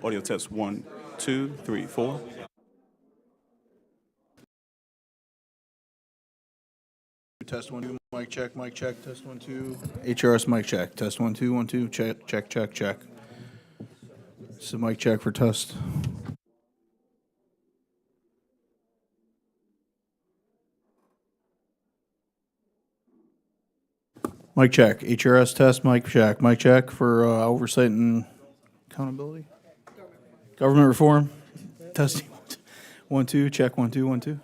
Audio test 1, 2, 3, 4. Test 1, 2, mic check, test 1, 2. HRS mic check, test 1, 2, 1, 2, check, check, check, check. This is a mic check for test. Mic check, HRS test, mic check for oversight and accountability. Government reform, testing, 1, 2, check, 1, 2, 1, 2.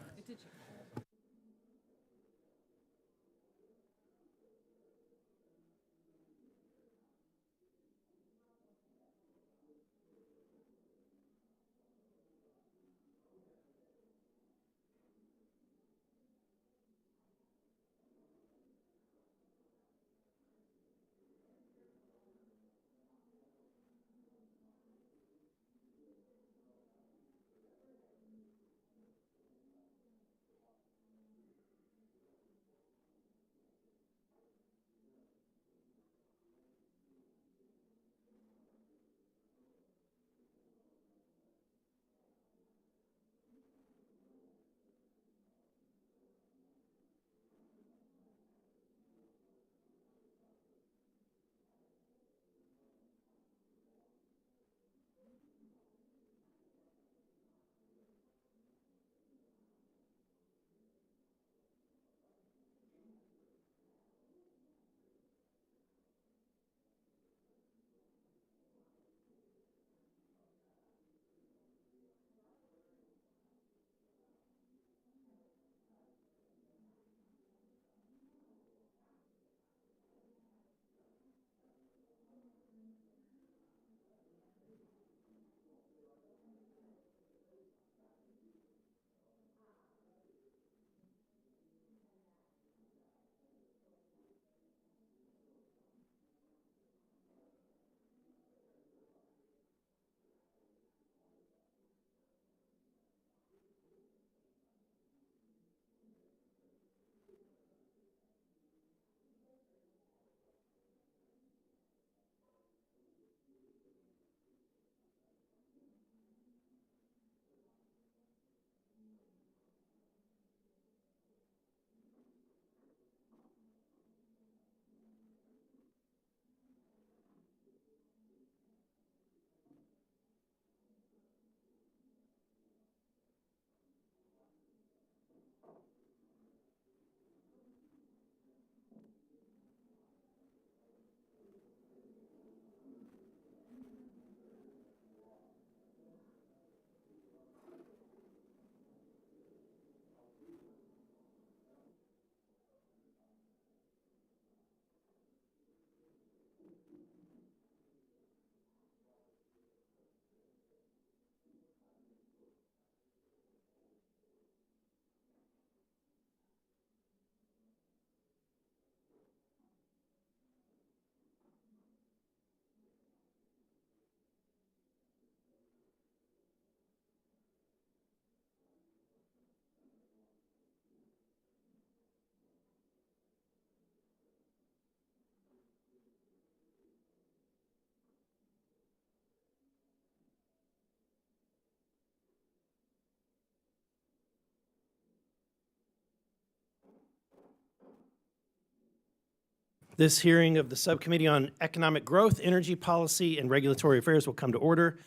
This hearing of the Subcommittee on Economic Growth, Energy Policy, and Regulatory Affairs will come to order.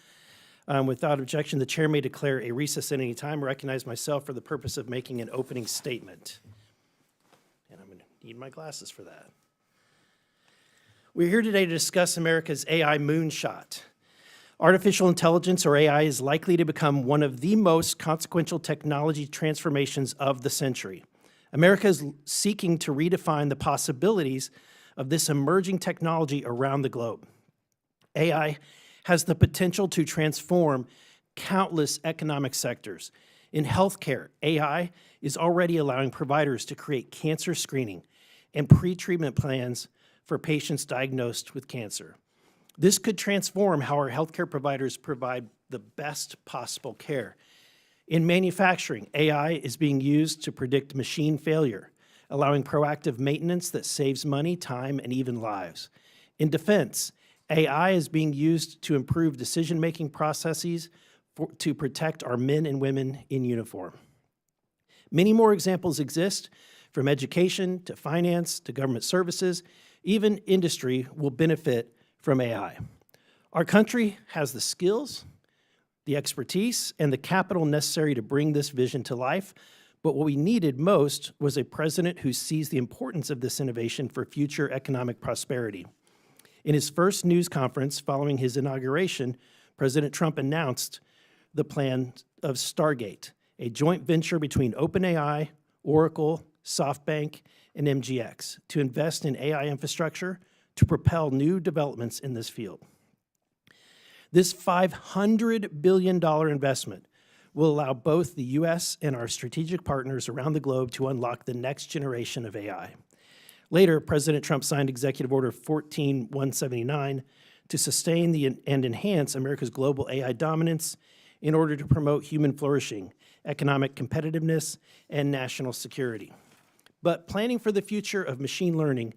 Without objection, the chair may declare a recess at any time. I recognize myself for the purpose of making an opening statement. And I'm going to need my glasses for that. We're here today to discuss America's AI moonshot. Artificial intelligence, or AI, is likely to become one of the most consequential technology transformations of the century. America is seeking to redefine the possibilities of this emerging technology around the globe. AI has the potential to transform countless economic sectors. In healthcare, AI is already allowing providers to create cancer screening and pre-treatment plans for patients diagnosed with cancer. This could transform how our healthcare providers provide the best possible care. In manufacturing, AI is being used to predict machine failure, allowing proactive maintenance that saves money, time, and even lives. In defense, AI is being used to improve decision-making processes to protect our men and women in uniform. Many more examples exist, from education to finance to government services. Even industry will benefit from AI. Our country has the skills, the expertise, and the capital necessary to bring this vision to life, but what we needed most was a president who sees the importance of this innovation for future economic prosperity. In his first news conference following his inauguration, President Trump announced the plan of Stargate, a joint venture between OpenAI, Oracle, SoftBank, and MGX to invest in AI infrastructure to propel new developments in this field. This $500 billion investment will allow both the U.S. and our strategic partners around the globe to unlock the next generation of AI. Later, President Trump signed Executive Order 14179 to sustain and enhance America's global AI dominance in order to promote human flourishing, economic competitiveness, and national security. But planning for the future of machine learning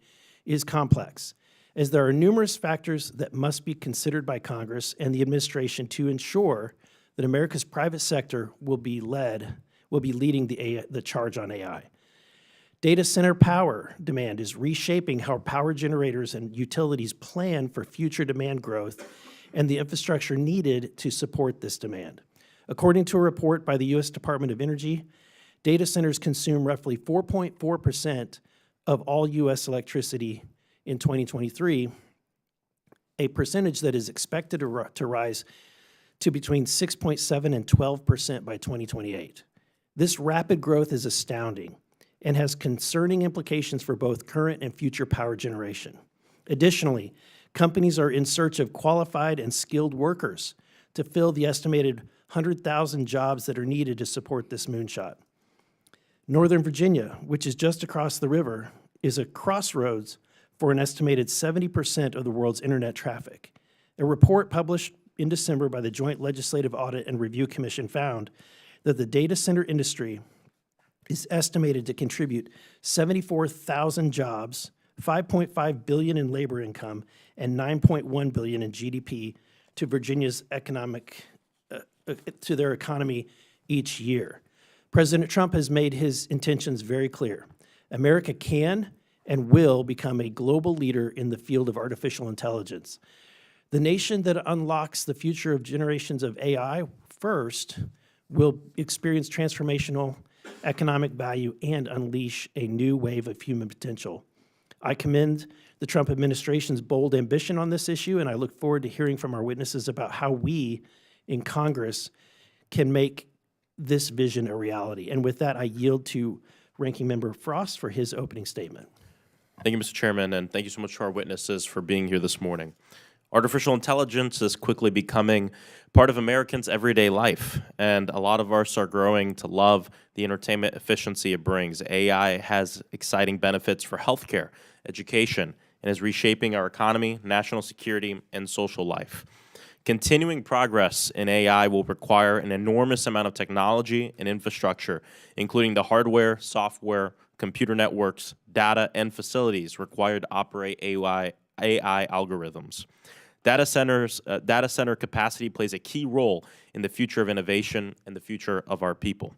is complex, as there are numerous factors that must be considered by Congress and the administration to ensure that America's private sector will be leading the charge on AI. Data center power demand is reshaping how power generators and utilities plan for future demand growth and the infrastructure needed to support this demand. According to a report by the U.S. Department of Energy, data centers consume roughly 4.4% of all U.S. electricity in 2023, a percentage that is expected to rise to between 6.7 and 12% by 2028. This rapid growth is astounding and has concerning implications for both current and future power generation. Additionally, companies are in search of qualified and skilled workers to fill the estimated 100,000 jobs that are needed to support this moonshot. Northern Virginia, which is just across the river, is a crossroads for an estimated 70% of the world's internet traffic. A report published in December by the Joint Legislative Audit and Review Commission found that the data center industry is estimated to contribute 74,000 jobs, $5.5 billion in labor income, and $9.1 billion in GDP to Virginia's to their economy each year. President Trump has made his intentions very clear. America can and will become a global leader in the field of artificial intelligence. The nation that unlocks the future of generations of AI first will experience transformational economic value and unleash a new wave of human potential. I commend the Trump administration's bold ambition on this issue, and I look forward to hearing from our witnesses about how we in Congress can make this vision a reality. And with that, I yield to Ranking Member Frost for his opening statement. Thank you, Mr. Chairman, and thank you so much to our witnesses for being here this morning. Artificial intelligence is quickly becoming part of Americans' everyday life, and a lot of us are growing to love the entertainment efficiency it brings. AI has exciting benefits for healthcare, education, and is reshaping our economy, national security, and social life. Continuing progress in AI will require an enormous amount of technology and infrastructure, including the hardware, software, computer networks, data, and facilities required to operate AI algorithms. Data center capacity plays a key role in the future of innovation and the future of our people.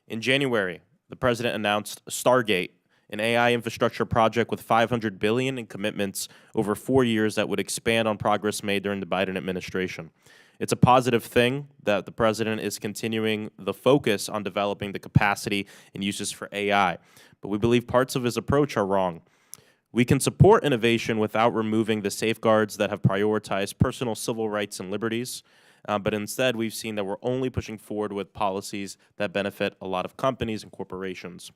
In January, the president announced Stargate, an AI infrastructure project with $500 billion in commitments over 4 years that would expand on progress made during the Biden administration. It's a positive thing that the president is continuing the focus on developing the capacity and uses for AI, but we believe parts of his approach are wrong. We can support innovation without removing the safeguards that have prioritized personal civil rights and liberties, but instead we've seen that we're only pushing forward with policies that benefit a lot of companies and corporations.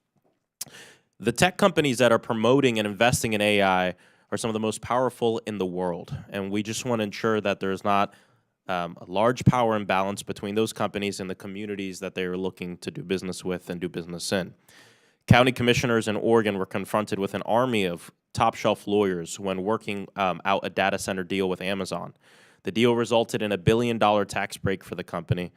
The tech companies that are promoting and investing in AI are some of the most powerful in the world, and we just want to ensure that there's not a large power imbalance between those companies and the communities that they are looking to do business with and do business in. County commissioners in Oregon were confronted with an army of top-shelf lawyers when working out a data center deal with Amazon. The deal resulted in a $1 billion tax break for the company.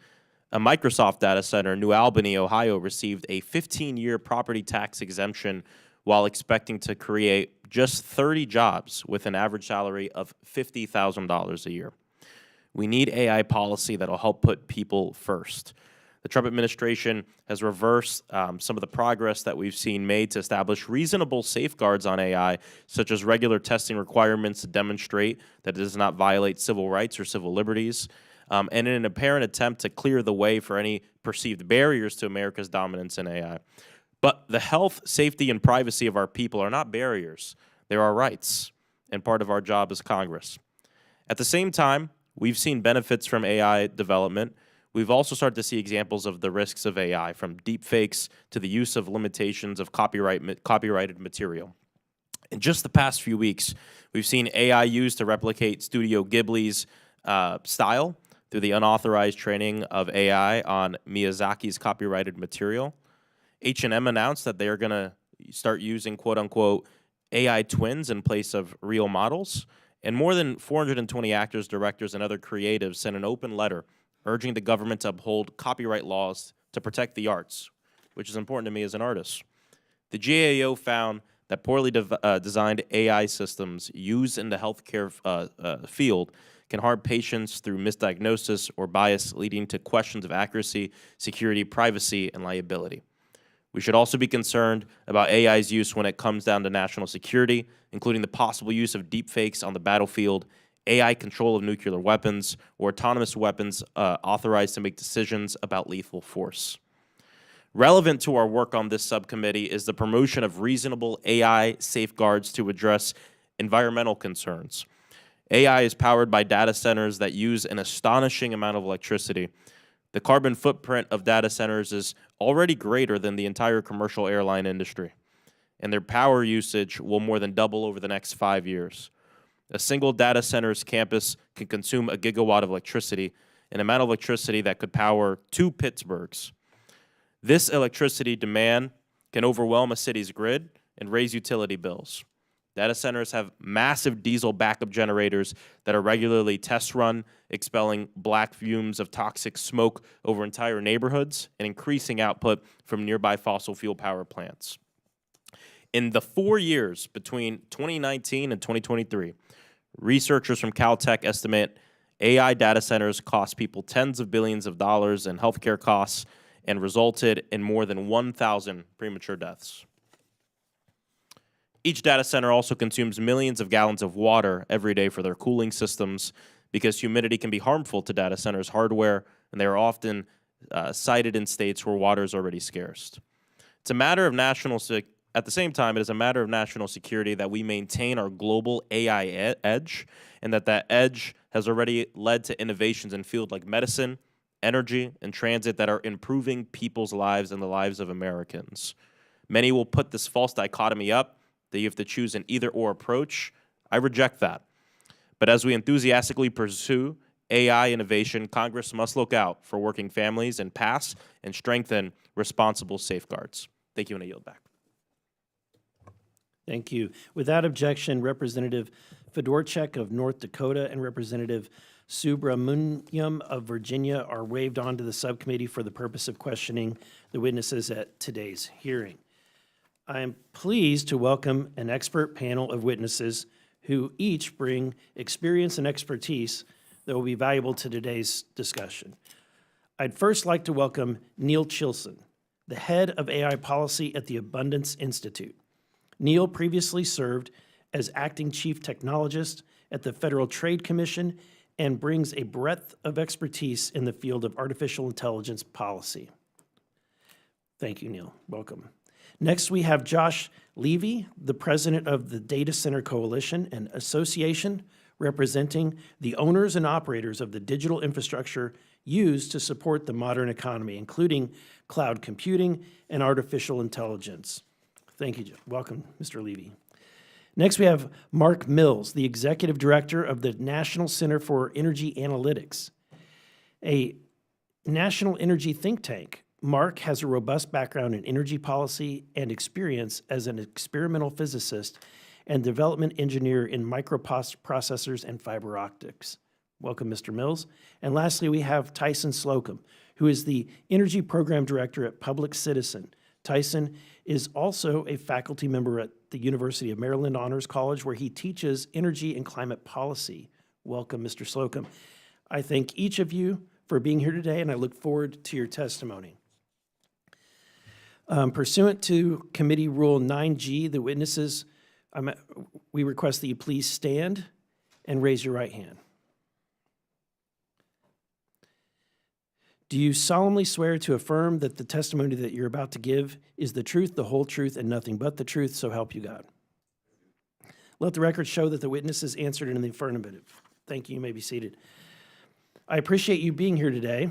A Microsoft data center in New Albany, Ohio, received a 15-year property tax exemption while expecting to create just 30 jobs with an average salary of $50,000 a year. We need AI policy that will help put people first. The Trump administration has reversed some of the progress that we've seen made to establish reasonable safeguards on AI, such as regular testing requirements to demonstrate that it does not violate civil rights or civil liberties, and in an apparent attempt to clear the way for any perceived barriers to America's dominance in AI. But the health, safety, and privacy of our people are not barriers. They're our rights, and part of our job as Congress. At the same time, we've seen benefits from AI development. We've also started to see examples of the risks of AI, from deepfakes to the use of limitations of copyrighted material. In just the past few weeks, we've seen AI used to replicate Studio Ghibli's style through the unauthorized training of AI on Miyazaki's copyrighted material. H&M announced that they are going to start using quote-unquote AI twins in place of real models, and more than 420 actors, directors, and other creatives sent an open letter urging the government to uphold copyright laws to protect the arts, which is important to me as an artist. The GAO found that poorly designed AI systems used in the healthcare field can harm patients through misdiagnosis or bias, leading to questions of accuracy, security, privacy, and liability. We should also be concerned about AI's use when it comes down to national security, including the possible use of deepfakes on the battlefield, AI control of nuclear weapons, or autonomous weapons authorized to make decisions about lethal force. Relevant to our work on this subcommittee is the promotion of reasonable AI safeguards to address environmental concerns. AI is powered by data centers that use an astonishing amount of electricity. The carbon footprint of data centers is already greater than the entire commercial airline industry, and their power usage will more than double over the next 5 years. A single data center's campus can consume a gigawatt of electricity, an amount of electricity that could power 2 Pittsburghs. This electricity demand can overwhelm a city's grid and raise utility bills. Data centers have massive diesel backup generators that are regularly test run, expelling black fumes of toxic smoke over entire neighborhoods and increasing output from nearby fossil fuel power plants. In the 4 years between 2019 and 2023, researchers from Caltech estimate AI data centers cost people tens of billions of dollars in healthcare costs and resulted in more than 1,000 premature deaths. Each data center also consumes millions of gallons of water every day for their cooling systems, because humidity can be harmful to data centers' hardware, and they are often sited in states where water is already scarce. It's a matter of at the same time, it is a matter of national security that we maintain our global AI edge, and that edge has already led to innovations in fields like medicine, energy, and transit that are improving people's lives and the lives of Americans. Many will put this false dichotomy up, that you have to choose an either-or approach. I reject that. But as we enthusiastically pursue AI innovation, Congress must look out for working families and pass and strengthen responsible safeguards. Thank you, and I yield back. Thank you. Without objection, Representative Fedorchak of North Dakota and Representative Subramaniam of Virginia are waived onto the subcommittee for the purpose of questioning the witnesses at today's hearing. I am pleased to welcome an expert panel of witnesses who each bring experience and expertise that will be valuable to today's discussion. I'd first like to welcome Neil Chilson, the head of AI policy at the Abundance Institute. Neil previously served as acting chief technologist at the Federal Trade Commission and brings a breadth of expertise in the field of artificial intelligence policy. Thank you, Neil. Welcome. Next, we have Josh Levy, the president of the Data Center Coalition, an association representing the owners and operators of the digital infrastructure used to support the modern economy, including cloud computing and artificial intelligence. Thank you. Welcome, Mr. Levy. Next, we have Mark Mills, the executive director of the National Center for Energy Analytics, a national energy think tank. Mark has a robust background in energy policy and experience as an experimental physicist and development engineer in microprocessors and fiber optics. Welcome, Mr. Mills. And lastly, we have Tyson Slocum, who is the energy program director at Public Citizen, Tyson is also a faculty member at the University of Maryland Honors College, where he teaches energy and climate policy. Welcome, Mr. Slocum. I thank each of you for being here today, and I look forward to your testimony. Pursuant to Committee Rule 9G, the witnesses, we request that you please stand and raise your right hand. Do you solemnly swear to affirm that the testimony that you're about to give is the truth, the whole truth, and nothing but the truth, so help you God? Let the record show that the witnesses answered in the affirmative. Thank you. You may be seated. I appreciate you being here today,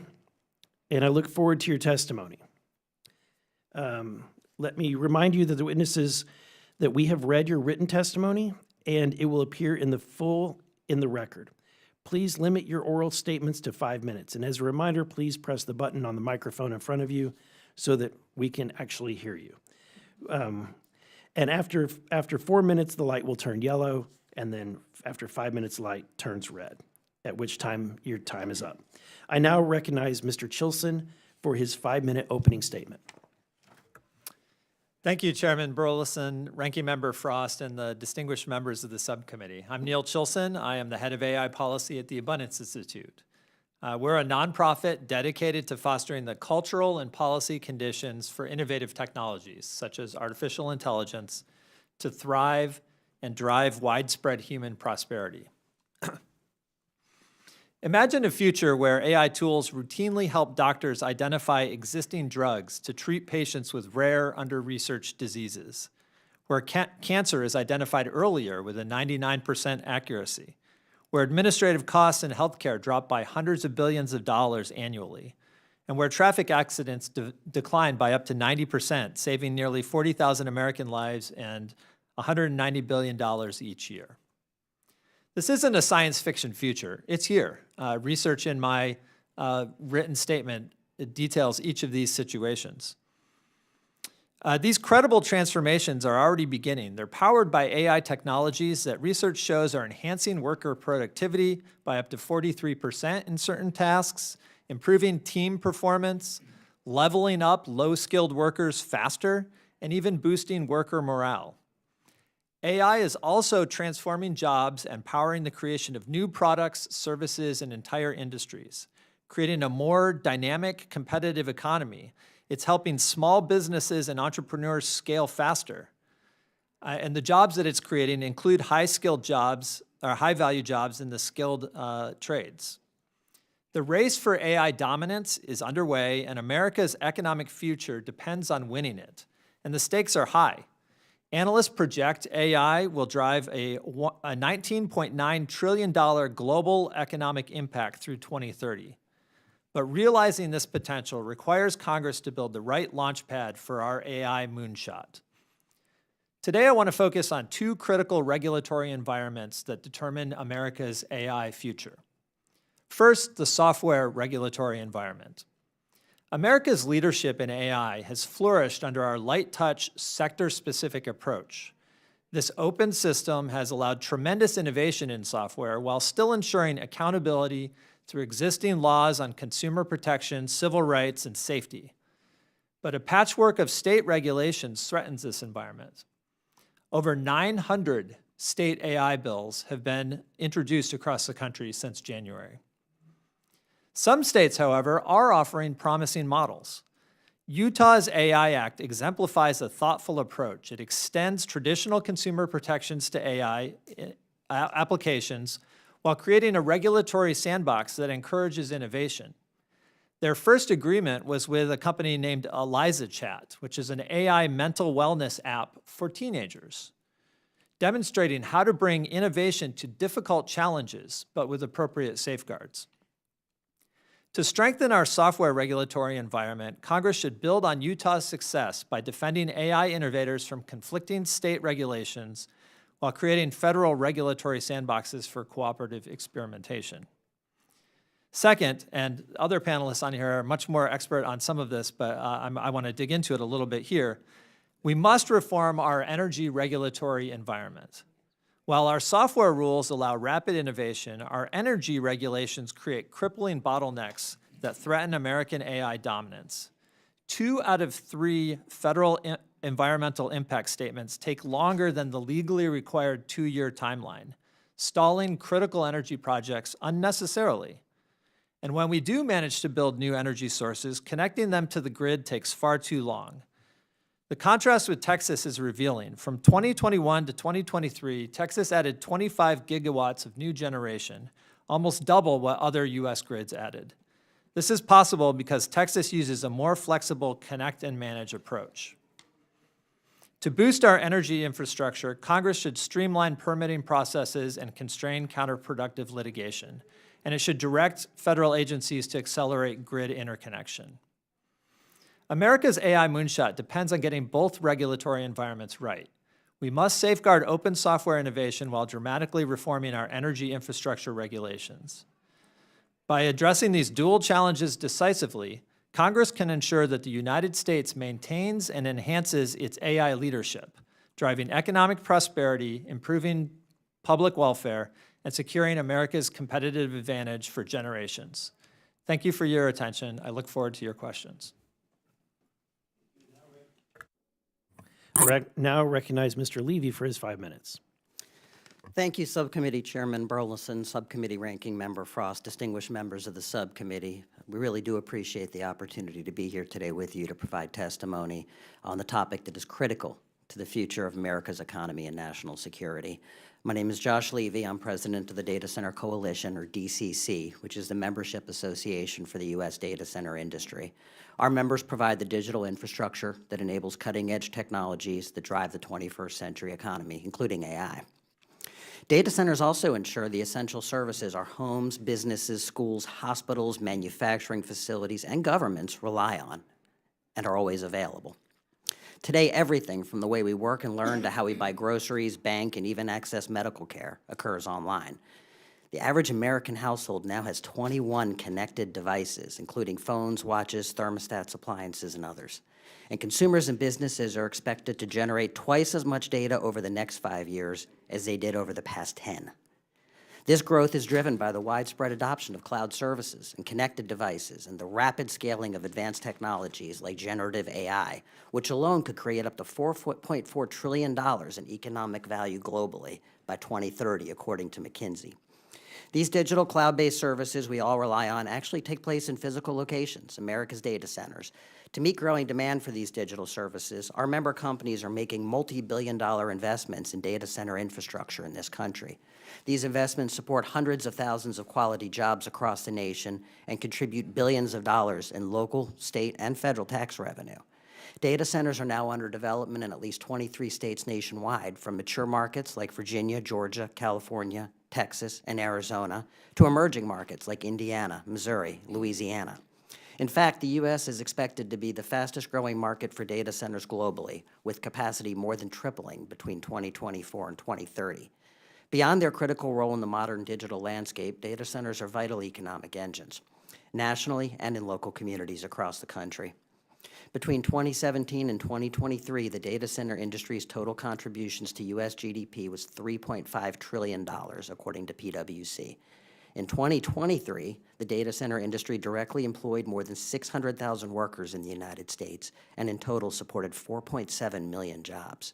and I look forward to your testimony. Let me remind you that the witnesses, that we have read your written testimony, and it will appear in the record. Please limit your oral statements to 5 minutes. And as a reminder, please press the button on the microphone in front of you so that we can actually hear you. And after 4 minutes, the light will turn yellow, and then after 5 minutes, the light turns red, at which time your time is up. I now recognize Mr. Chilson for his 5-minute opening statement. Thank you, Chairman Burleson, Ranking Member Frost, and the distinguished members of the subcommittee. I'm Neil Chilson. I am the head of AI policy at the Abundance Institute. We're a nonprofit dedicated to fostering the cultural and policy conditions for innovative technologies, such as artificial intelligence, to thrive and drive widespread human prosperity. Imagine a future where AI tools routinely help doctors identify existing drugs to treat patients with rare, under-researched diseases, where cancer is identified earlier with a 99% accuracy, where administrative costs in healthcare drop by hundreds of billions of dollars annually, and where traffic accidents decline by up to 90%, saving nearly 40,000 American lives and $190 billion each year. This isn't a science fiction future. It's here. Research in my written statement details each of these situations. These credible transformations are already beginning. They're powered by AI technologies that research shows are enhancing worker productivity by up to 43% in certain tasks, improving team performance, leveling up low-skilled workers faster, and even boosting worker morale. AI is also transforming jobs and powering the creation of new products, services, and entire industries, creating a more dynamic, competitive economy. It's helping small businesses and entrepreneurs scale faster. And the jobs that it's creating include high-skilled jobs, or high-value jobs in the skilled trades. The race for AI dominance is underway, and America's economic future depends on winning it. And the stakes are high. Analysts project AI will drive a $19.9 trillion global economic impact through 2030. But realizing this potential requires Congress to build the right launch pad for our AI moonshot. Today, I want to focus on two critical regulatory environments that determine America's AI future. First, the software regulatory environment. America's leadership in AI has flourished under our light-touch, sector-specific approach. This open system has allowed tremendous innovation in software while still ensuring accountability through existing laws on consumer protection, civil rights, and safety. But a patchwork of state regulations threatens this environment. Over 900 state AI bills have been introduced across the country since January. Some states, however, are offering promising models. Utah's AI Act exemplifies a thoughtful approach. It extends traditional consumer protections to AI applications while creating a regulatory sandbox that encourages innovation. Their first agreement was with a company named Eliza Chat, which is an AI mental wellness app for teenagers, demonstrating how to bring innovation to difficult challenges, but with appropriate safeguards. To strengthen our software regulatory environment, Congress should build on Utah's success by defending AI innovators from conflicting state regulations while creating federal regulatory sandboxes for cooperative experimentation. Second, and other panelists on here are much more expert on some of this, but I want to dig into it a little bit here. We must reform our energy regulatory environment. While our software rules allow rapid innovation, our energy regulations create crippling bottlenecks that threaten American AI dominance. 2 out of 3 federal environmental impact statements take longer than the legally required 2-year timeline, stalling critical energy projects unnecessarily. And when we do manage to build new energy sources, connecting them to the grid takes far too long. The contrast with Texas is revealing. From 2021 to 2023, Texas added 25 gigawatts of new generation, almost double what other U.S. grids added. This is possible because Texas uses a more flexible connect and manage approach. To boost our energy infrastructure, Congress should streamline permitting processes and constrain counterproductive litigation, and it should direct federal agencies to accelerate grid interconnection. America's AI moonshot depends on getting both regulatory environments right. We must safeguard open software innovation while dramatically reforming our energy infrastructure regulations. By addressing these dual challenges decisively, Congress can ensure that the United States maintains and enhances its AI leadership, driving economic prosperity, improving public welfare, and securing America's competitive advantage for generations. Thank you for your attention. I look forward to your questions. Now recognize Mr. Levy for his 5 minutes. Thank you, Subcommittee Chairman Burleson, Subcommittee Ranking Member Frost, distinguished members of the subcommittee. We really do appreciate the opportunity to be here today with you to provide testimony on the topic that is critical to the future of America's economy and national security. My name is Josh Levy. I'm president of the Data Center Coalition, or DCC, which is the membership association for the U.S. data center industry. Our members provide the digital infrastructure that enables cutting-edge technologies that drive the 21st century economy, including AI. Data centers also ensure the essential services our homes, businesses, schools, hospitals, manufacturing facilities, and governments rely on and are always available. Today, everything from the way we work and learn to how we buy groceries, bank, and even access medical care occurs online. The average American household now has 21 connected devices, including phones, watches, thermostats, appliances, and others. And consumers and businesses are expected to generate twice as much data over the next 5 years as they did over the past 10. This growth is driven by the widespread adoption of cloud services and connected devices and the rapid scaling of advanced technologies like generative AI, which alone could create up to $4.4 trillion in economic value globally by 2030, according to McKinsey. These digital cloud-based services we all rely on actually take place in physical locations, America's data centers. To meet growing demand for these digital services, our member companies are making multi-billion-dollar investments in data center infrastructure in this country. These investments support hundreds of thousands of quality jobs across the nation and contribute billions of dollars in local, state, and federal tax revenue. Data centers are now under development in at least 23 states nationwide, from mature markets like Virginia, Georgia, California, Texas, and Arizona, to emerging markets like Indiana, Missouri, Louisiana. In fact, the U.S. is expected to be the fastest growing market for data centers globally, with capacity more than tripling between 2024 and 2030. Beyond their critical role in the modern digital landscape, data centers are vital economic engines, nationally and in local communities across the country. Between 2017 and 2023, the data center industry's total contributions to U.S. GDP was $3.5 trillion, according to PwC. In 2023, the data center industry directly employed more than 600,000 workers in the United States and in total supported 4.7 million jobs.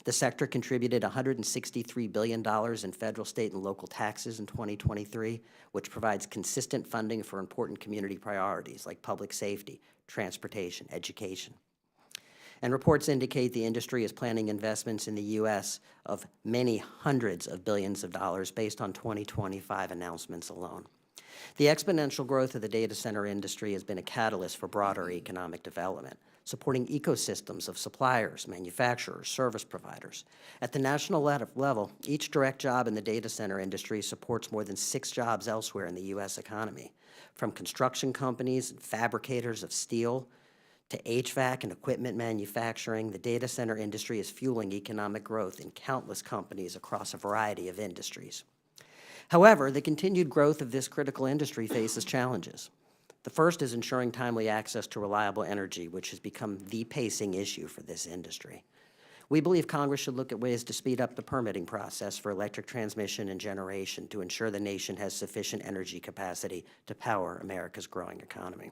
The sector contributed $163 billion in federal, state, and local taxes in 2023, which provides consistent funding for important community priorities like public safety, transportation, education. And reports indicate the industry is planning investments in the U.S. of many hundreds of billions of dollars based on 2025 announcements alone. The exponential growth of the data center industry has been a catalyst for broader economic development, supporting ecosystems of suppliers, manufacturers, service providers. At the national level, each direct job in the data center industry supports more than 6 jobs elsewhere in the U.S. economy, from construction companies and fabricators of steel to HVAC and equipment manufacturing. The data center industry is fueling economic growth in countless companies across a variety of industries. However, the continued growth of this critical industry faces challenges. The first is ensuring timely access to reliable energy, which has become the pacing issue for this industry. We believe Congress should look at ways to speed up the permitting process for electric transmission and generation to ensure the nation has sufficient energy capacity to power America's growing economy.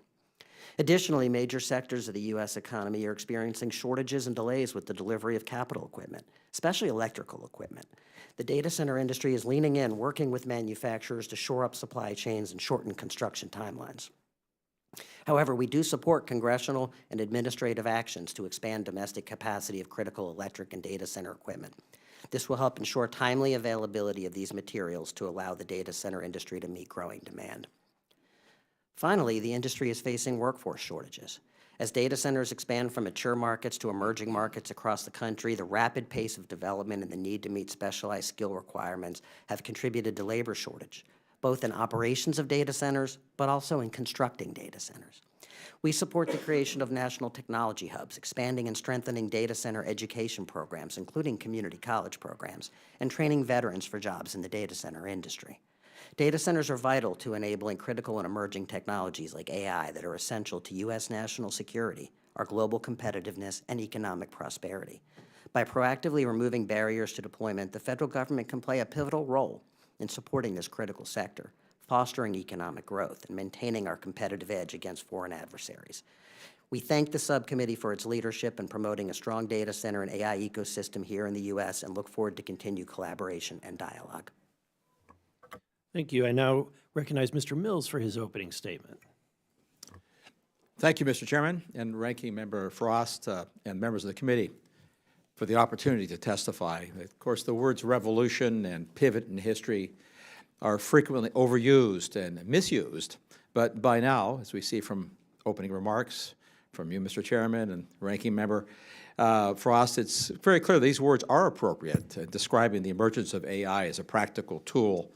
Additionally, major sectors of the U.S. economy are experiencing shortages and delays with the delivery of capital equipment, especially electrical equipment. The data center industry is leaning in, working with manufacturers to shore up supply chains and shorten construction timelines. However, we do support congressional and administrative actions to expand domestic capacity of critical electric and data center equipment. This will help ensure timely availability of these materials to allow the data center industry to meet growing demand. Finally, the industry is facing workforce shortages. As data centers expand from mature markets to emerging markets across the country, the rapid pace of development and the need to meet specialized skill requirements have contributed to labor shortage, both in operations of data centers, but also in constructing data centers. We support the creation of national technology hubs, expanding and strengthening data center education programs, including community college programs, and training veterans for jobs in the data center industry. Data centers are vital to enabling critical and emerging technologies like AI that are essential to U.S. national security, our global competitiveness, and economic prosperity. By proactively removing barriers to deployment, the federal government can play a pivotal role in supporting this critical sector, fostering economic growth, and maintaining our competitive edge against foreign adversaries. We thank the subcommittee for its leadership in promoting a strong data center and AI ecosystem here in the U.S. and look forward to continued collaboration and dialogue. Thank you. I now recognize Mr. Mills for his opening statement. Thank you, Mr. Chairman, and Ranking Member Frost and members of the committee for the opportunity to testify. Of course, the words revolution and pivot in history are frequently overused and misused, but by now, as we see from opening remarks from you, Mr. Chairman, and Ranking Member Frost, it's very clear these words are appropriate in describing the emergence of AI as a practical tool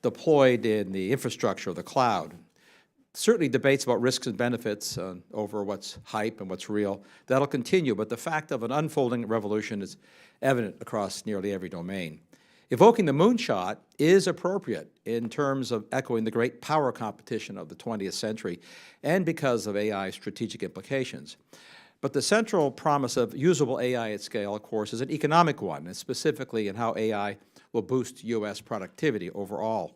deployed in the infrastructure of the cloud. Certainly debates about risks and benefits over what's hype and what's real, that'll continue, but the fact of an unfolding revolution is evident across nearly every domain. Evoking the moonshot is appropriate in terms of echoing the great power competition of the 20th century and because of AI's strategic implications. But the central promise of usable AI at scale, of course, is an economic one, and specifically in how AI will boost U.S. productivity overall.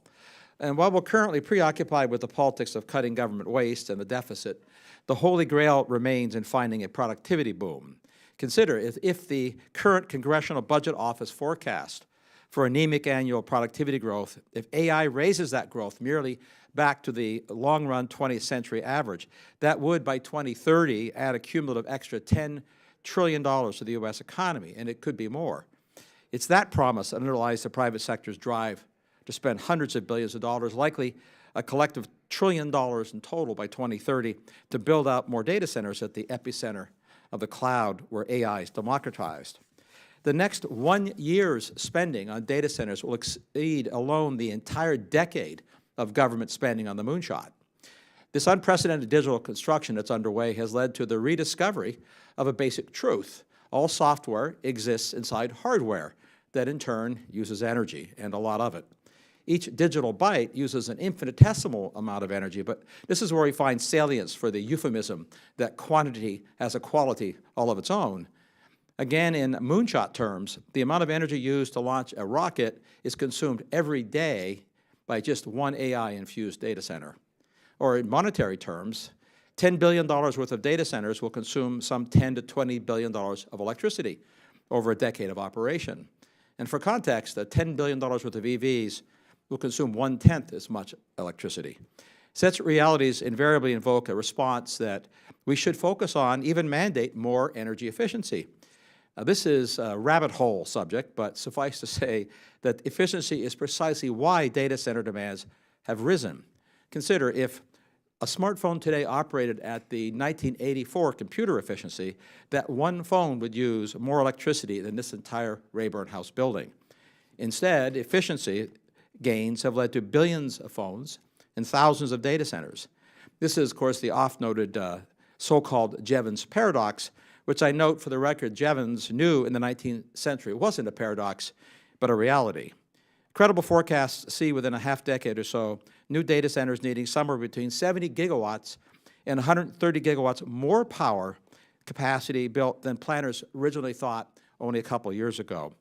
And while we're currently preoccupied with the politics of cutting government waste and the deficit, the holy grail remains in finding a productivity boom. Consider if the current Congressional Budget Office forecast for anemic annual productivity growth, if AI raises that growth merely back to the long-run 20th century average, that would, by 2030, add a cumulative extra $10 trillion to the U.S. economy, and it could be more. It's that promise that underlies the private sector's drive to spend hundreds of billions of dollars, likely a collective $1 trillion in total by 2030, to build out more data centers at the epicenter of the cloud where AI is democratized. The next 1 year's spending on data centers will exceed alone the entire decade of government spending on the moonshot. This unprecedented digital construction that's underway has led to the rediscovery of a basic truth. All software exists inside hardware that in turn uses energy, and a lot of it. Each digital byte uses an infinitesimal amount of energy, but this is where we find salience for the euphemism that quantity has a quality all of its own. Again, in moonshot terms, the amount of energy used to launch a rocket is consumed every day by just one AI-infused data center. Or in monetary terms, $10 billion worth of data centers will consume some $10 to $20 billion of electricity over a decade of operation. And for context, the $10 billion worth of EVs will consume 1/10 as much electricity. Such realities invariably invoke a response that we should focus on, even mandate more energy efficiency. This is a rabbit hole subject, but suffice to say that efficiency is precisely why data center demands have risen. Consider if a smartphone today operated at the 1984 computer efficiency, that one phone would use more electricity than this entire Rayburn House building. Instead, efficiency gains have led to billions of phones and thousands of data centers. This is, of course, the oft-noted so-called Jevons paradox, which I note for the record Jevons knew in the 19th century wasn't a paradox, but a reality. Credible forecasts see within a half-decade or so new data centers needing somewhere between 70 gigawatts and 130 gigawatts more power capacity built than planners originally thought only a couple years ago.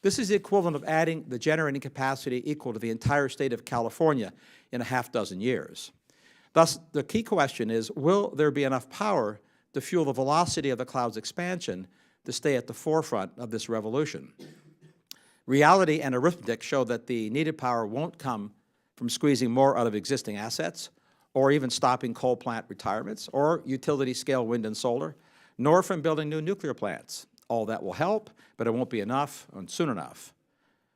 This is the equivalent of adding the generating capacity equal to the entire state of California in a half dozen years. Thus, the key question is, will there be enough power to fuel the velocity of the cloud's expansion to stay at the forefront of this revolution? Reality and arithmetic show that the needed power won't come from squeezing more out of existing assets, or even stopping coal plant retirements, or utility-scale wind and solar, nor from building new nuclear plants. All that will help, but it won't be enough and soon enough.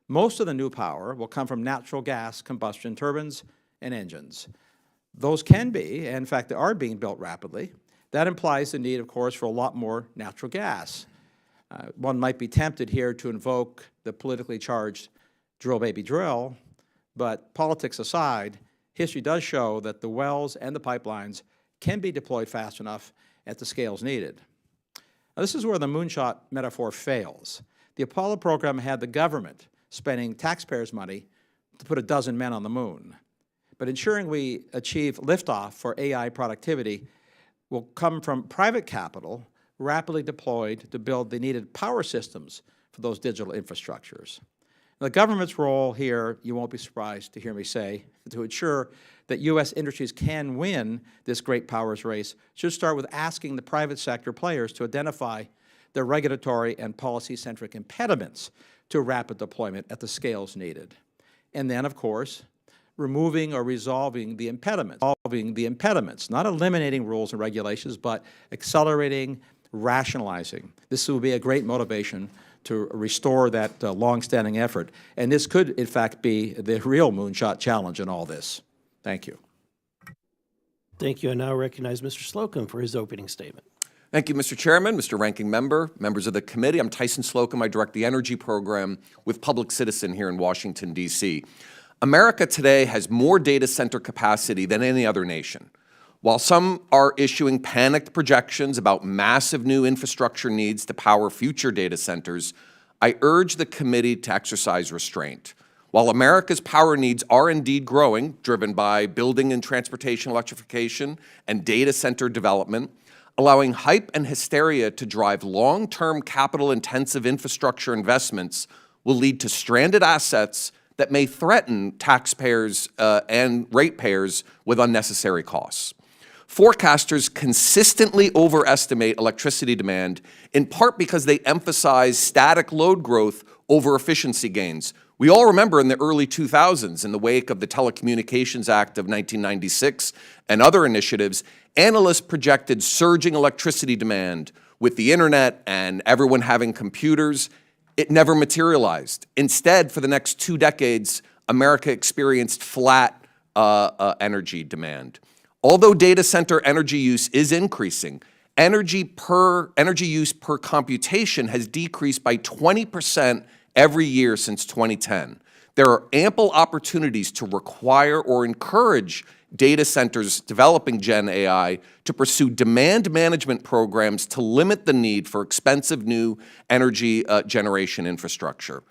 Most of the new power will come from natural gas combustion turbines and engines. Those can be, and in fact, they are being built rapidly. That implies the need, of course, for a lot more natural gas. One might be tempted here to invoke the politically charged drill, baby, drill, but politics aside, history does show that the wells and the pipelines can be deployed fast enough at the scales needed. Now, this is where the moonshot metaphor fails. The Apollo program had the government spending taxpayers' money to put a dozen men on the moon. But ensuring we achieve liftoff for AI productivity will come from private capital rapidly deployed to build the needed power systems for those digital infrastructures. The government's role here, you won't be surprised to hear me say, to ensure that U.S. industries can win this great powers race should start with asking the private sector players to identify the regulatory and policy-centric impediments to rapid deployment at the scales needed. And then, of course, removing or resolving the impediments, not eliminating rules and regulations, but accelerating, rationalizing. This will be a great motivation to restore that long-standing effort. And this could, in fact, be the real moonshot challenge in all this. Thank you. Thank you. I now recognize Mr. Slocum for his opening statement. Thank you, Mr. Chairman, Mr. Ranking Member, members of the committee. I'm Tyson Slocum. I direct the energy program with Public Citizen here in Washington, D.C. America today has more data center capacity than any other nation. While some are issuing panicked projections about massive new infrastructure needs to power future data centers, I urge the committee to exercise restraint. While America's power needs are indeed growing, driven by building and transportation electrification and data center development, allowing hype and hysteria to drive long-term capital-intensive infrastructure investments will lead to stranded assets that may threaten taxpayers and ratepayers with unnecessary costs. Forecasters consistently overestimate electricity demand, in part because they emphasize static load growth over efficiency gains. We all remember in the early 2000s, in the wake of the Telecommunications Act of 1996 and other initiatives, analysts projected surging electricity demand with the internet and everyone having computers. It never materialized. Instead, for the next 2 decades, America experienced flat energy demand. Although data center energy use is increasing, energy use per computation has decreased by 20% every year since 2010. There are ample opportunities to require or encourage data centers developing Gen AI to pursue demand management programs to limit the need for expensive new energy generation infrastructure.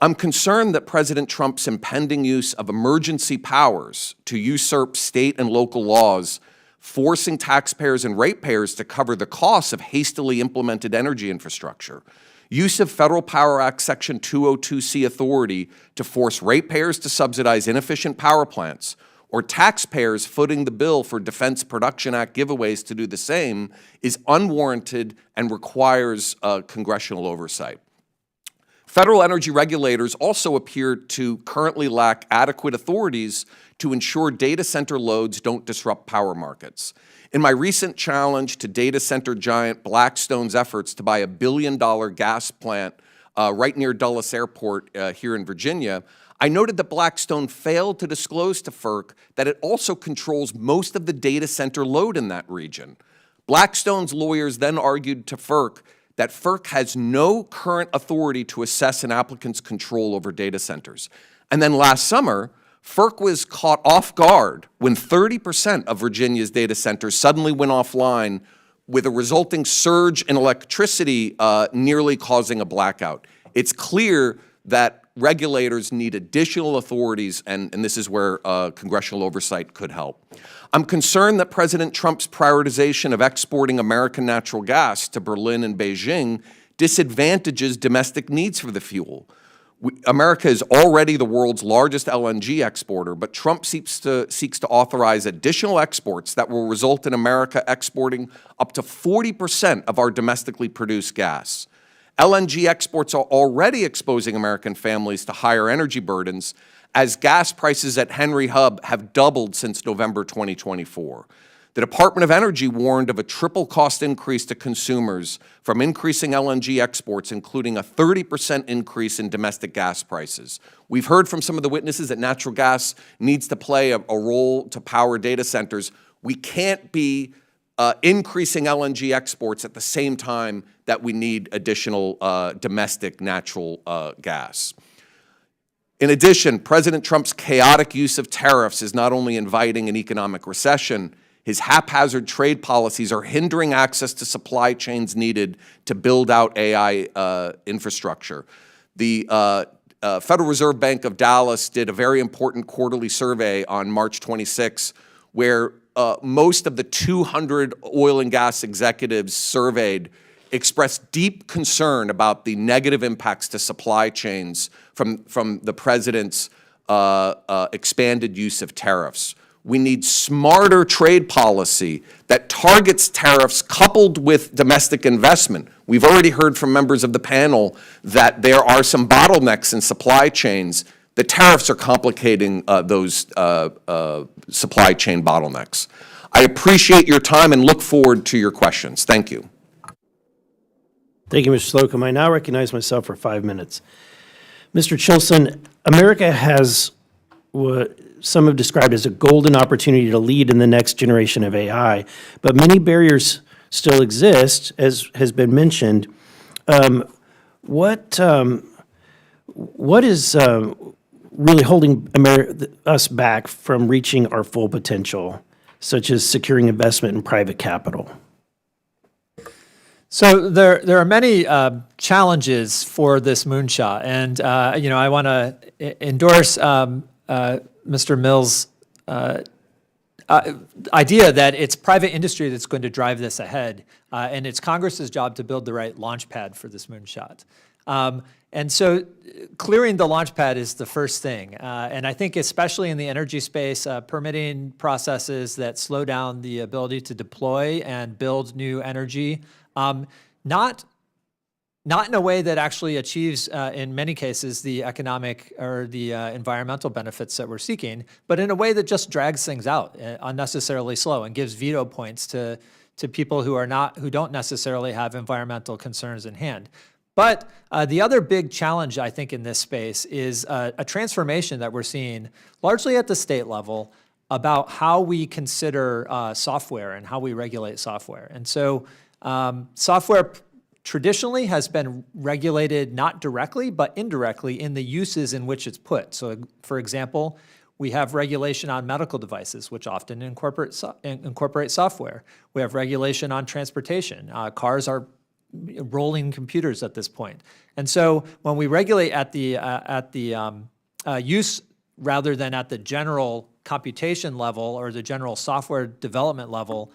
I'm concerned that President Trump's impending use of emergency powers to usurp state and local laws, forcing taxpayers and ratepayers to cover the costs of hastily implemented energy infrastructure, use of Federal Power Act Section 202C authority to force ratepayers to subsidize inefficient power plants, or taxpayers footing the bill for Defense Production Act giveaways to do the same, is unwarranted and requires congressional oversight. Federal energy regulators also appear to currently lack adequate authorities to ensure data center loads don't disrupt power markets. In my recent challenge to data center giant Blackstone's efforts to buy $1 billion gas plant right near Dulles Airport here in Virginia, I noted that Blackstone failed to disclose to FERC that it also controls most of the data center load in that region. Blackstone's lawyers then argued to FERC that FERC has no current authority to assess an applicant's control over data centers. And then last summer, FERC was caught off guard when 30% of Virginia's data centers suddenly went offline, with a resulting surge in electricity nearly causing a blackout. It's clear that regulators need additional authorities, and this is where congressional oversight could help. I'm concerned that President Trump's prioritization of exporting American natural gas to Berlin and Beijing disadvantages domestic needs for the fuel. America is already the world's largest LNG exporter, but Trump seeks to authorize additional exports that will result in America exporting up to 40% of our domestically produced gas. LNG exports are already exposing American families to higher energy burdens, as gas prices at Henry Hub have doubled since November 2024. The Department of Energy warned of a triple cost increase to consumers from increasing LNG exports, including a 30% increase in domestic gas prices. We've heard from some of the witnesses that natural gas needs to play a role to power data centers. We can't be increasing LNG exports at the same time that we need additional domestic natural gas. In addition, President Trump's chaotic use of tariffs is not only inviting an economic recession, his haphazard trade policies are hindering access to supply chains needed to build out AI infrastructure. The Federal Reserve Bank of Dallas did a very important quarterly survey on March 26, where most of the 200 oil and gas executives surveyed expressed deep concern about the negative impacts to supply chains from the president's expanded use of tariffs. We need smarter trade policy that targets tariffs coupled with domestic investment. We've already heard from members of the panel that there are some bottlenecks in supply chains. The tariffs are complicating those supply chain bottlenecks. I appreciate your time and look forward to your questions. Thank you. Thank you, Mr. Slocum. I now recognize myself for 5 minutes. Mr. Chilson, America has what some have described as a golden opportunity to lead in the next generation of AI, but many barriers still exist, as has been mentioned. What is really holding us back from reaching our full potential, such as securing investment in private capital? So there are many challenges for this moonshot, and I want to endorse Mr. Mills' idea that it's private industry that's going to drive this ahead, and it's Congress's job to build the right launch pad for this moonshot. And so clearing the launch pad is the first thing, and I think especially in the energy space, permitting processes that slow down the ability to deploy and build new energy, not in a way that actually achieves, in many cases, the economic or the environmental benefits that we're seeking, but in a way that just drags things out unnecessarily slow and gives veto points to people who don't necessarily have environmental concerns in hand. But the other big challenge, I think, in this space is a transformation that we're seeing largely at the state level about how we consider software and how we regulate software. And so software traditionally has been regulated not directly, but indirectly in the uses in which it's put. So, for example, we have regulation on medical devices, which often incorporate software. We have regulation on transportation. Cars are rolling computers at this point. And so when we regulate at the use rather than at the general computation level or the general software development level,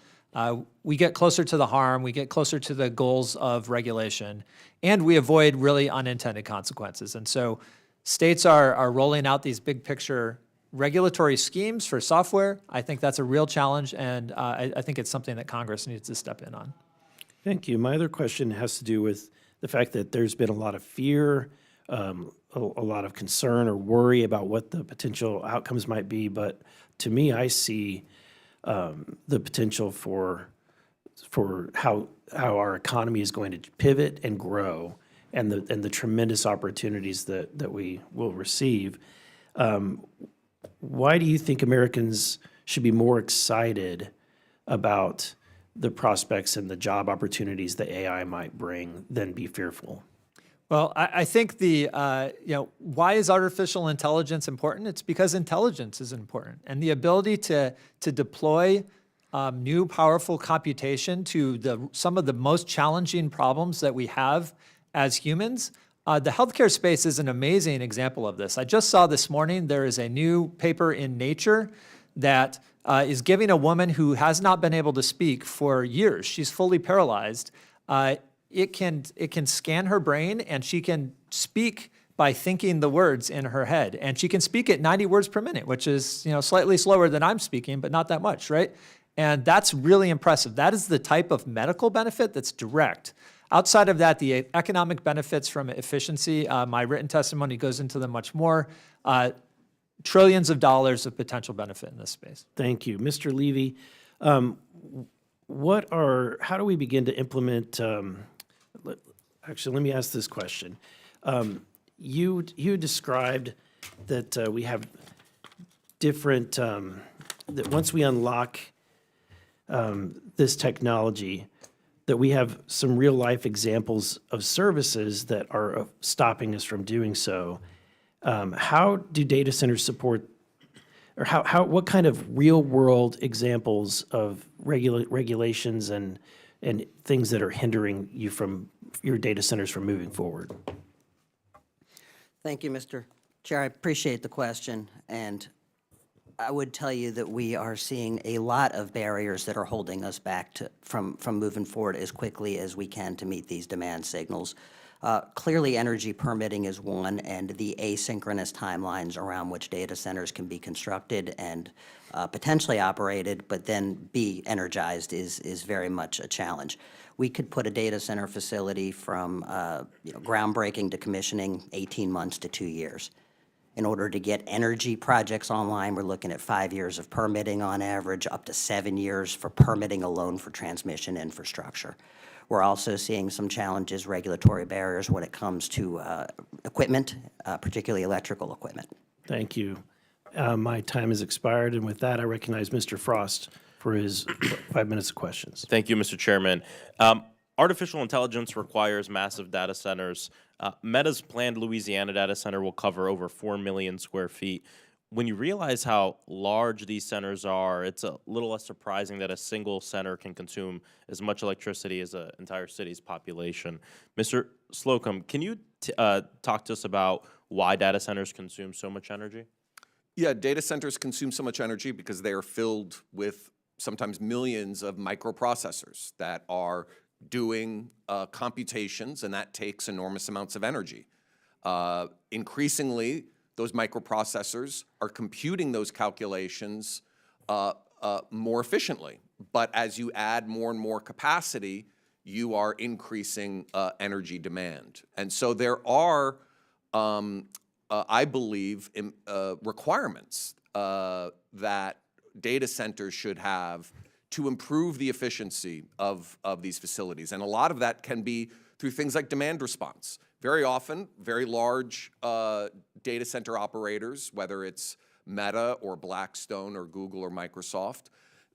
we get closer to the harm, we get closer to the goals of regulation, and we avoid really unintended consequences. And so states are rolling out these big picture regulatory schemes for software. I think that's a real challenge, and I think it's something that Congress needs to step in on. Thank you. My other question has to do with the fact that there's been a lot of fear, a lot of concern or worry about what the potential outcomes might be. But to me, I see the potential for how our economy is going to pivot and grow, and the tremendous opportunities that we will receive. Why do you think Americans should be more excited about the prospects and the job opportunities that AI might bring than be fearful? Well, I think why is artificial intelligence important? It's because intelligence is important, and the ability to deploy new powerful computation to some of the most challenging problems that we have as humans. The healthcare space is an amazing example of this. I just saw this morning there is a new paper in Nature that is giving a woman who has not been able to speak for years. She's fully paralyzed. It can scan her brain, and she can speak by thinking the words in her head. And she can speak at 90 words per minute, which is, slightly slower than I'm speaking, but not that much, right? And that's really impressive. That is the type of medical benefit that's direct. Outside of that, the economic benefits from efficiency, my written testimony goes into them much more. Trillions of dollars of potential benefit in this space. Thank you. Mr. Levy, how do we begin to implement, actually, let me ask this question. You described that we have different, that once we unlock this technology, that we have some real life examples of services that are stopping us from doing so. How do data centers support, or what kind of real world examples of regulations and things that are hindering you from your data centers from moving forward? Thank you, Mr. Chair. I appreciate the question, and I would tell you that we are seeing a lot of barriers that are holding us back from moving forward as quickly as we can to meet these demand signals. Clearly, energy permitting is one, and the asynchronous timelines around which data centers can be constructed and potentially operated, but then be energized is very much a challenge. We could put a data center facility from groundbreaking to commissioning 18 months to 2 years. In order to get energy projects online, we're looking at 5 years of permitting on average, up to 7 years for permitting alone for transmission infrastructure. We're also seeing some challenges, regulatory barriers when it comes to equipment, particularly electrical equipment. Thank you. My time has expired, and with that, I recognize Mr. Frost for his 5 minutes of questions. Thank you, Mr. Chairman. Artificial intelligence requires massive data centers. Meta's planned Louisiana data center will cover over 4 million square feet. When you realize how large these centers are, it's a little less surprising that a single center can consume as much electricity as an entire city's population. Mr. Slocum, can you talk to us about why data centers consume so much energy? Yeah, data centers consume so much energy because they are filled with sometimes millions of microprocessors that are doing computations, and that takes enormous amounts of energy. Increasingly, those microprocessors are computing those calculations more efficiently. But as you add more and more capacity, you are increasing energy demand. And so there are, I believe, requirements that data centers should have to improve the efficiency of these facilities. And a lot of that can be through things like demand response. Very often, very large data center operators, whether it's Meta or Blackstone or Google or Microsoft,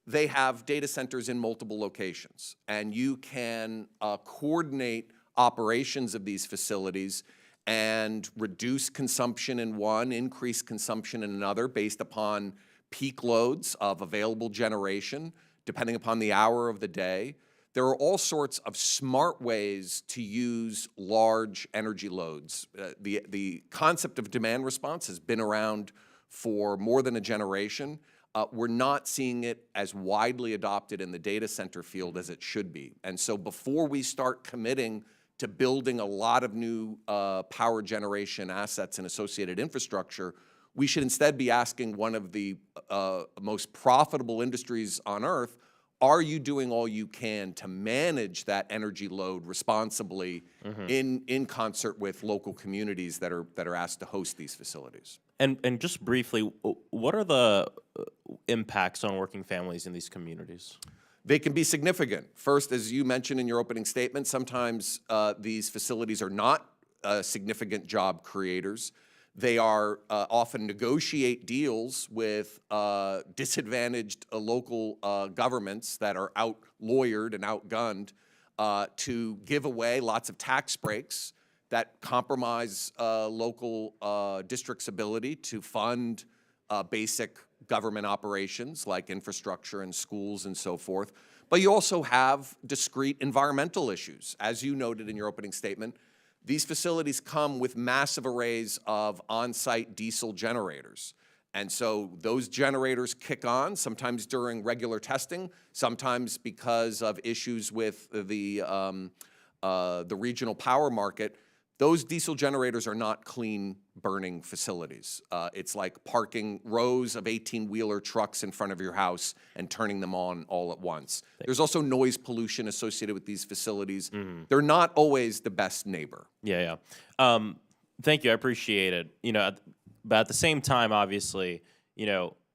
they have data centers in multiple locations. And you can coordinate operations of these facilities and reduce consumption in one, increase consumption in another based upon peak loads of available generation, depending upon the hour of the day. There are all sorts of smart ways to use large energy loads. The concept of demand response has been around for more than a generation. We're not seeing it as widely adopted in the data center field as it should be. And so before we start committing to building a lot of new power generation assets and associated infrastructure, we should instead be asking one of the most profitable industries on earth, are you doing all you can to manage that energy load responsibly in concert with local communities that are asked to host these facilities? And just briefly, what are the impacts on working families in these communities? They can be significant. First, as you mentioned in your opening statement, sometimes these facilities are not significant job creators. They are often negotiate deals with disadvantaged local governments that are out-lawyered and outgunned to give away lots of tax breaks that compromise local districts' ability to fund basic government operations like infrastructure and schools and so forth. But you also have discrete environmental issues. As you noted in your opening statement, these facilities come with massive arrays of on-site diesel generators. And so those generators kick on, sometimes during regular testing, sometimes because of issues with the regional power market. Those diesel generators are not clean burning facilities. It's like parking rows of 18-wheeler trucks in front of your house and turning them on all at once. There's also noise pollution associated with these facilities. They're not always the best neighbor. Yeah, yeah. Thank you. I appreciate it. But at the same time, obviously,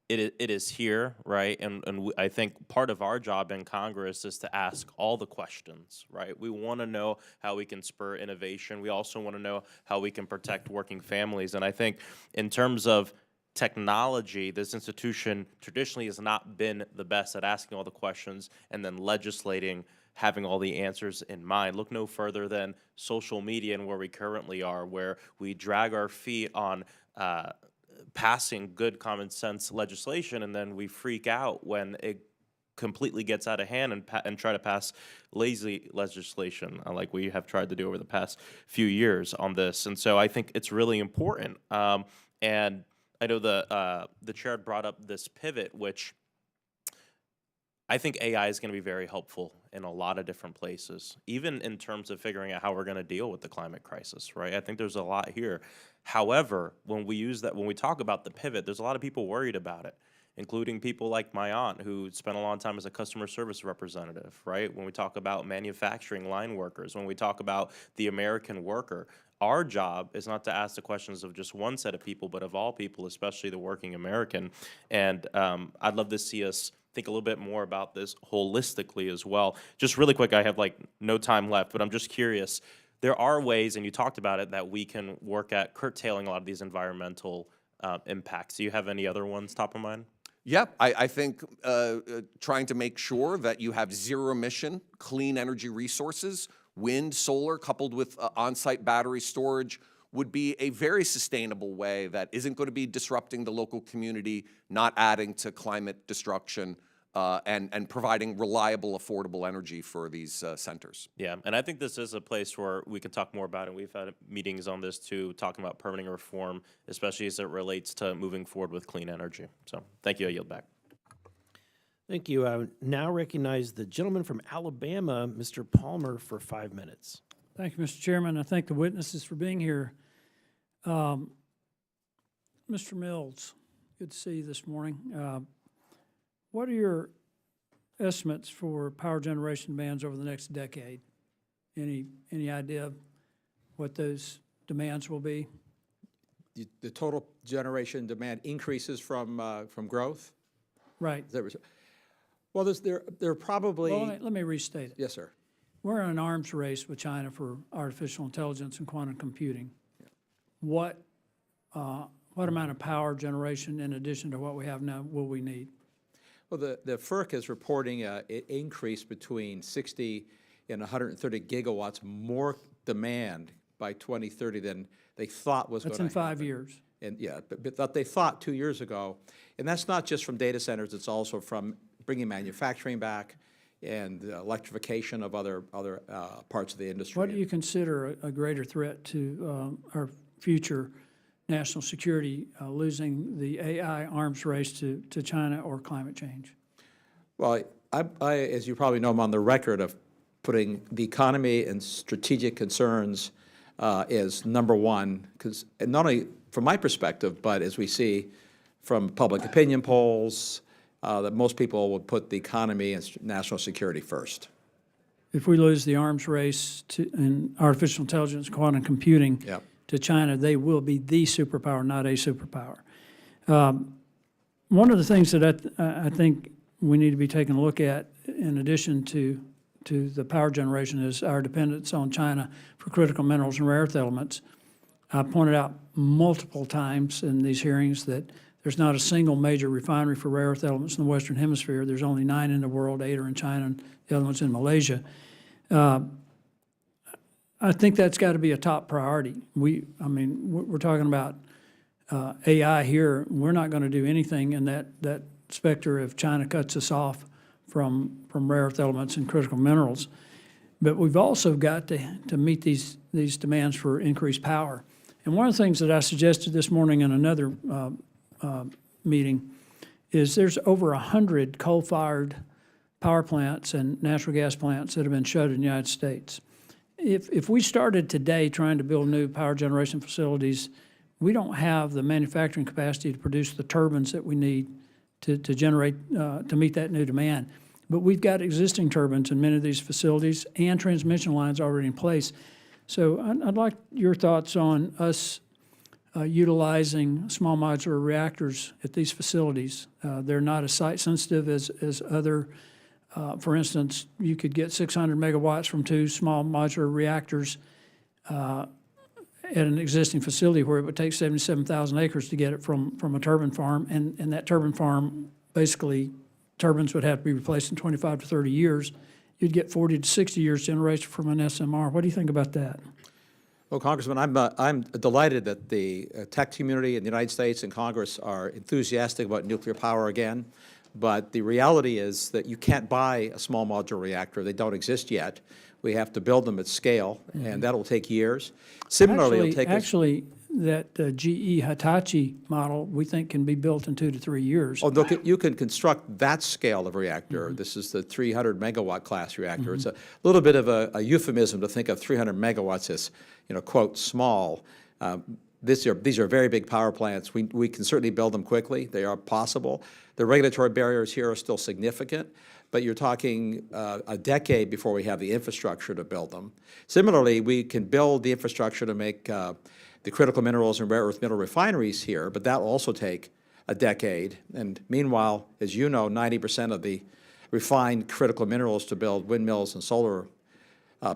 it is here, right? And I think part of our job in Congress is to ask all the questions, right? We want to know how we can spur innovation. We also want to know how we can protect working families. And I think in terms of technology, this institution traditionally has not been the best at asking all the questions and then legislating, having all the answers in mind. Look no further than social media and where we currently are, where we drag our feet on passing good common sense legislation, and then we freak out when it completely gets out of hand and try to pass lazy legislation like we have tried to do over the past few years on this. And so I think it's really important. And I know the chair brought up this pivot, which I think AI is going to be very helpful in a lot of different places, even in terms of figuring out how we're going to deal with the climate crisis, right? I think there's a lot here. However, when we talk about the pivot, there's a lot of people worried about it, including people like my aunt who spent a long time as a customer service representative, right? When we talk about manufacturing line workers, when we talk about the American worker, our job is not to ask the questions of just one set of people, but of all people, especially the working American. And I'd love to see us think a little bit more about this holistically as well. Just really quick, I have like no time left, but I'm just curious. There are ways, and you talked about it, that we can work at curtailing a lot of these environmental impacts. Do you have any other ones top of mind? Yep, I think trying to make sure that you have zero emission, clean energy resources, wind, solar, coupled with on-site battery storage would be a very sustainable way that isn't going to be disrupting the local community, not adding to climate destruction, and providing reliable, affordable energy for these centers. Yeah, and I think this is a place where we can talk more about it. We've had meetings on this too, talking about permitting reform, especially as it relates to moving forward with clean energy. So thank you. I yield back. Thank you. I now recognize the gentleman from Alabama, Mr. Palmer, for 5 minutes. Thank you, Mr. Chairman. I thank the witnesses for being here. Mr. Mills, good to see you this morning. What are your estimates for power generation demands over the next decade? Any idea of what those demands will be? The total generation demand increases from growth? Right. Is that well, there are probably... Well, let me restate it. Yes, sir. We're in an arms race with China for artificial intelligence and quantum computing. Yeah. What amount of power generation, in addition to what we have now, will we need? Well, the FERC is reporting an increase between 60 and 130 gigawatts more demand by 2030 than they thought was going to happen. That's in 5 years. And yeah, but that they thought 2 years ago. And that's not just from data centers, it's also from bringing manufacturing back and electrification of other parts of the industry. What do you consider a greater threat to our future national security, losing the AI arms race to China or climate change? Well, I, as you probably know, I'm on the record of putting the economy and strategic concerns as number one, because not only from my perspective, but as we see from public opinion polls, that most people would put the economy and national security first. If we lose the arms race in artificial intelligence, quantum computing to China, they will be the superpower, not a superpower. One of the things that I think we need to be taking a look at, in addition to the power generation, is our dependence on China for critical minerals and rare earth elements. I pointed out multiple times in these hearings that there's not a single major refinery for rare earth elements in the Western Hemisphere. There's only 9 in the world, 8 are in China, and the other one's in Malaysia. I think that's got to be a top priority. I mean, we're talking about AI here. We're not going to do anything in that specter if China cuts us off from rare earth elements and critical minerals. But we've also got to meet these demands for increased power. And one of the things that I suggested this morning in another meeting is there's over 100 coal-fired power plants and natural gas plants that have been shut in the United States. if we started today trying to build new power generation facilities, we don't have the manufacturing capacity to produce the turbines that we need to generate, to meet that new demand. But we've got existing turbines in many of these facilities and transmission lines already in place. So I'd like your thoughts on us utilizing small modular reactors at these facilities. They're not as site sensitive as other, for instance, you could get 600 megawatts from 2 small modular reactors at an existing facility where it would take 77,000 acres to get it from a turbine farm. And that turbine farm, basically, turbines would have to be replaced in 25 to 30 years. You'd get 40 to 60 years generation from an SMR. What do you think about that? Well, Congressman, I'm delighted that the tech community in the United States and Congress are enthusiastic about nuclear power again. But the reality is that you can't buy a small modular reactor. They don't exist yet. We have to build them at scale, and that'll take years. Similarly, it'll take us... Actually, that GE Hitachi model, we think can be built in 2 to 3 years. Oh, look, you can construct that scale of reactor. This is the 300 megawatt class reactor. It's a little bit of a euphemism to think of 300 megawatts as, quote, small. These are very big power plants. We can certainly build them quickly. They are possible. The regulatory barriers here are still significant, but you're talking a decade before we have the infrastructure to build them. Similarly, we can build the infrastructure to make the critical minerals and rare earth mineral refineries here, but that'll also take a decade. And meanwhile, as you know, 90% of the refined critical minerals to build windmills and solar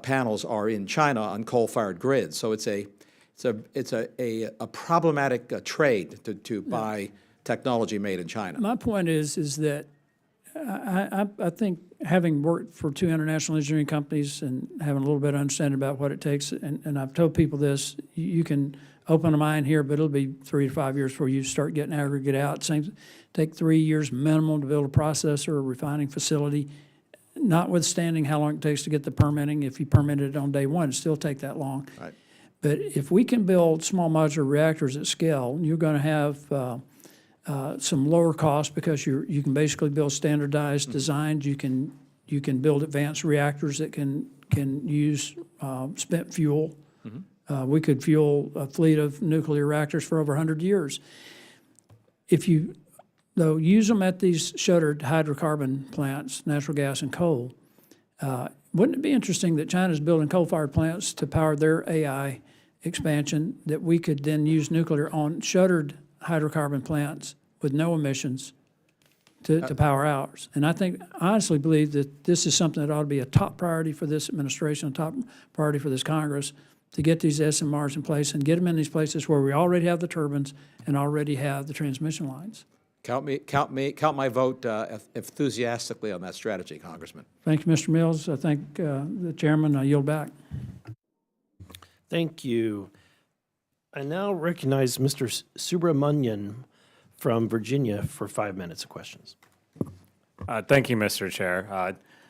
panels are in China on coal-fired grids. So it's a problematic trade to buy technology made in China. My point is that I think having worked for 2 international engineering companies and having a little bit of understanding about what it takes, and I've told people this, you can open a mine here, but it'll be 3 to 5 years before you start getting aggregate out. Take 3 years minimum to build a processor or refining facility, notwithstanding how long it takes to get the permitting. If you permitted it on day one, it'd still take that long. Right. But if we can build small modular reactors at scale, you're going to have some lower costs because you can basically build standardized designs. You can build advanced reactors that can use spent fuel. We could fuel a fleet of nuclear reactors for over 100 years. If you, though, use them at these shuttered hydrocarbon plants, natural gas and coal, wouldn't it be interesting that China's building coal-fired plants to power their AI expansion, that we could then use nuclear on shuttered hydrocarbon plants with no emissions to power ours? And I honestly believe that this is something that ought to be a top priority for this administration, a top priority for this Congress, to get these SMRs in place and get them in these places where we already have the turbines and already have the transmission lines. Count my vote enthusiastically on that strategy, Congressman. Thank you, Mr. Mills. I thank the chairman. I yield back. Thank you. I now recognize Mr. Subramanian from Virginia for 5 minutes of questions. Thank you, Mr. Chair.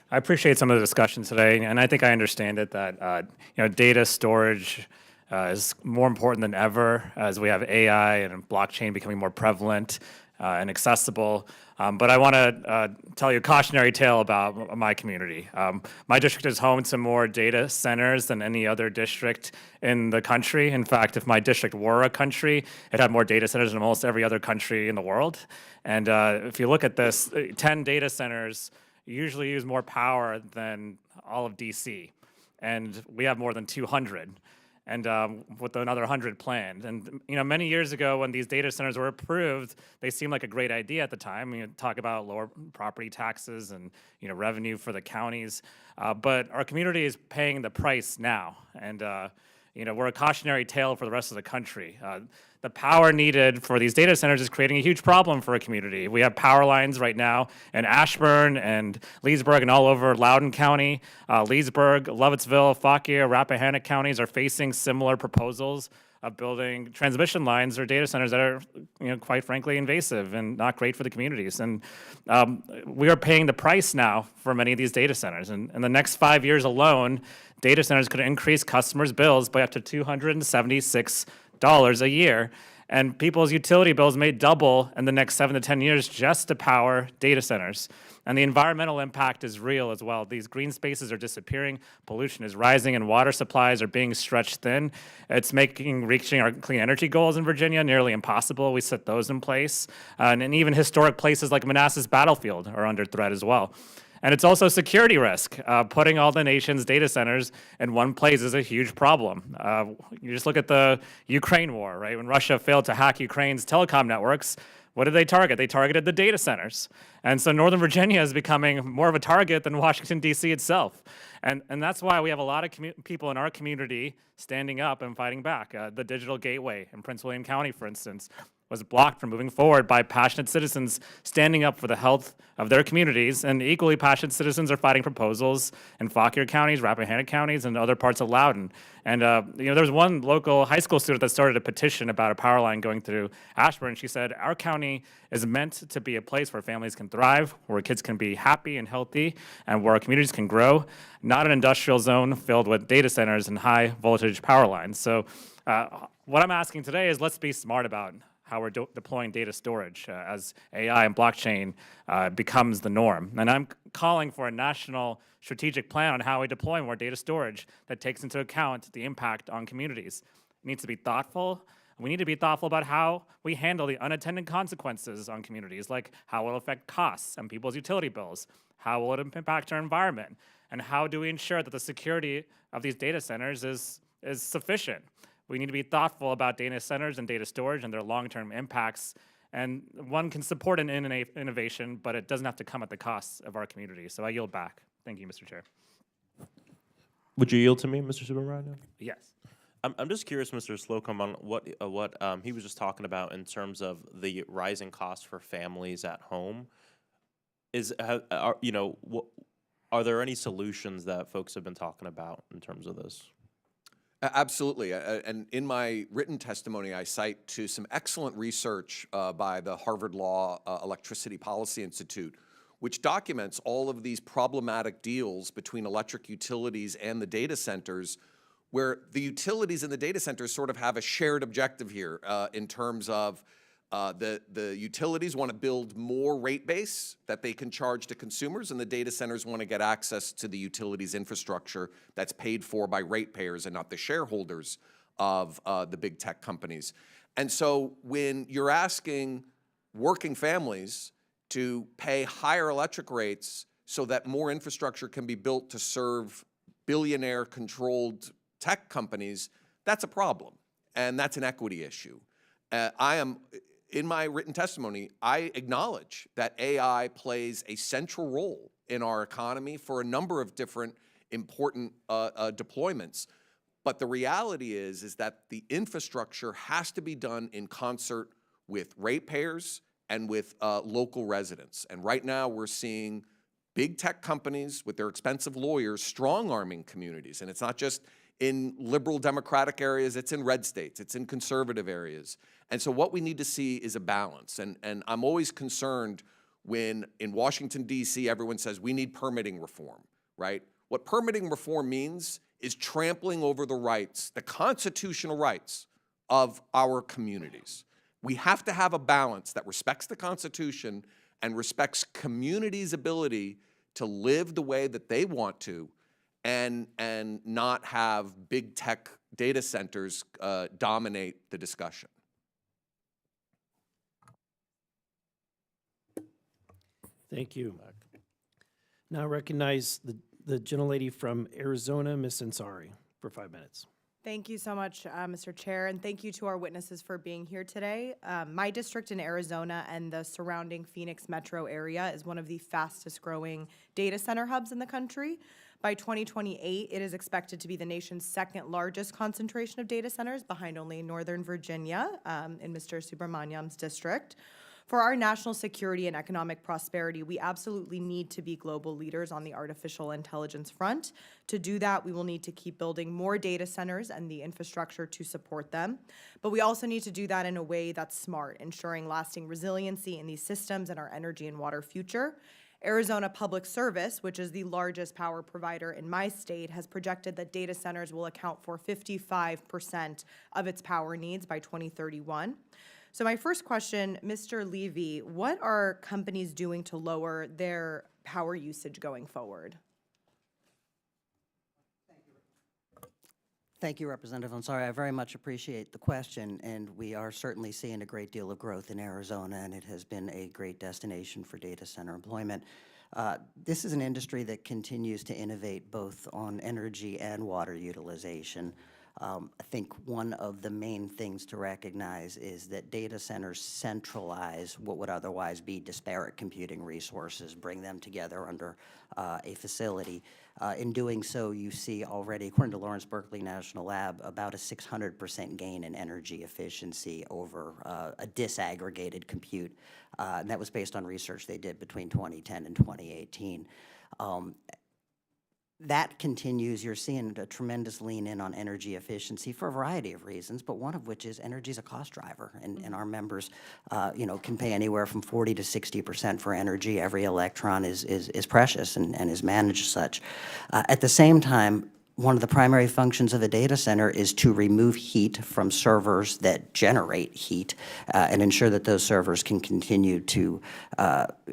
I appreciate some of the discussion today, and I think I understand it that data storage is more important than ever as we have AI and blockchain becoming more prevalent and accessible. But I want to tell you a cautionary tale about my community. My district is home to more data centers than any other district in the country. In fact, if my district were a country, it had more data centers than almost every other country in the world. And if you look at this, 10 data centers usually use more power than all of DC. And we have more than 200. And with another 100 planned. And many years ago, when these data centers were approved, they seemed like a great idea at the time. Talk about lower property taxes and revenue for the counties. But our community is paying the price now, and we're a cautionary tale for the rest of the country. The power needed for these data centers is creating a huge problem for a community. We have power lines right now in Ashburn and Leesburg and all over Loudoun County. Leesburg, Lovettsville, Fauquier, Rappahannock counties are facing similar proposals of building transmission lines or data centers that are, quite frankly, invasive and not great for the communities. And we are paying the price now for many of these data centers. And in the next 5 years alone, data centers could increase customers' bills by up to $276 a year. And people's utility bills may double in the next 7 to 10 years just to power data centers. And the environmental impact is real as well. These green spaces are disappearing, pollution is rising, and water supplies are being stretched thin. It's making reaching our clean energy goals in Virginia nearly impossible. We set those in place. And even historic places like Manassas Battlefield are under threat as well. And it's also a security risk. Putting all the nation's data centers in one place is a huge problem. You just look at the Ukraine war, right? When Russia failed to hack Ukraine's telecom networks, what did they target? They targeted the data centers. And so Northern Virginia is becoming more of a target than Washington, D.C. itself. And that's why we have a lot of people in our community standing up and fighting back. The Digital Gateway in Prince William County, for instance, was blocked from moving forward by passionate citizens standing up for the health of their communities, and equally passionate citizens are fighting proposals in Fauquier counties, Rappahannock counties, and other parts of Loudoun. And there was one local high school student that started a petition about a power line going through Ashburn. She said, our county is meant to be a place where families can thrive, where kids can be happy and healthy, and where our communities can grow, not an industrial zone filled with data centers and high voltage power lines. So what I'm asking today is let's be smart about how we're deploying data storage as AI and blockchain becomes the norm. And I'm calling for a national strategic plan on how we deploy more data storage that takes into account the impact on communities. It needs to be thoughtful. We need to be thoughtful about how we handle the unintended consequences on communities, like how it will affect costs and people's utility bills, how will it impact our environment, and how do we ensure that the security of these data centers is sufficient. We need to be thoughtful about data centers and data storage and their long-term impacts. And one can support an innovation, but it doesn't have to come at the cost of our community. So I yield back. Thank you, Mr. Chair. Would you yield to me, Mr. Subramanian? Yes. I'm just curious, Mr. Slocum, on what he was just talking about in terms of the rising costs for families at home. Are there any solutions that folks have been talking about in terms of this? Absolutely. And in my written testimony, I cite to some excellent research by the Harvard Law Electricity Policy Institute, which documents all of these problematic deals between electric utilities and the data centers, where the utilities and the data centers sort of have a shared objective here in terms of the utilities want to build more rate base that they can charge to consumers, and the data centers want to get access to the utilities infrastructure that's paid for by ratepayers and not the shareholders of the big tech companies. And so when you're asking working families to pay higher electric rates so that more infrastructure can be built to serve billionaire-controlled tech companies, that's a problem, and that's an equity issue. In my written testimony, I acknowledge that AI plays a central role in our economy for a number of different important deployments. But the reality is that the infrastructure has to be done in concert with ratepayers and with local residents. And right now we're seeing big tech companies with their expensive lawyers strong-arming communities. And it's not just in liberal democratic areas, it's in red states, it's in conservative areas. And so what we need to see is a balance. And I'm always concerned when in Washington, D.C., everyone says we need permitting reform, right? What permitting reform means is trampling over the rights, the constitutional rights of our communities. We have to have a balance that respects the Constitution and respects communities' ability to live the way that they want to, and not have big tech data centers dominate the discussion. Thank you. Now I recognize the gentlelady from Arizona, Ms. Ansari, for 5 minutes. Thank you so much, Mr. Chair, and thank you to our witnesses for being here today. My district in Arizona and the surrounding Phoenix metro area is one of the fastest growing data center hubs in the country. By 2028, it is expected to be the nation's second largest concentration of data centers, behind only Northern Virginia in Mr. Subramanian's district. For our national security and economic prosperity, we absolutely need to be global leaders on the artificial intelligence front. To do that, we will need to keep building more data centers and the infrastructure to support them. But we also need to do that in a way that's smart, ensuring lasting resiliency in these systems and our energy and water future. Arizona Public Service, which is the largest power provider in my state, has projected that data centers will account for 55% of its power needs by 2031. So my first question, Mr. Levy, what are companies doing to lower their power usage going forward? Thank you, Representative. I'm sorry, I very much appreciate the question, and we are certainly seeing a great deal of growth in Arizona, and it has been a great destination for data center employment. This is an industry that continues to innovate both on energy and water utilization. I think one of the main things to recognize is that data centers centralize what would otherwise be disparate computing resources, bring them together under a facility. In doing so, you see already, according to Lawrence Berkeley National Lab, about a 600% gain in energy efficiency over a disaggregated compute. And that was based on research they did between 2010 and 2018. That continues. You're seeing a tremendous lean in on energy efficiency for a variety of reasons, but one of which is energy is a cost driver, and our members, can pay anywhere from 40 to 60% for energy. Every electron is precious and is managed such. At the same time, one of the primary functions of a data center is to remove heat from servers that generate heat and ensure that those servers can continue to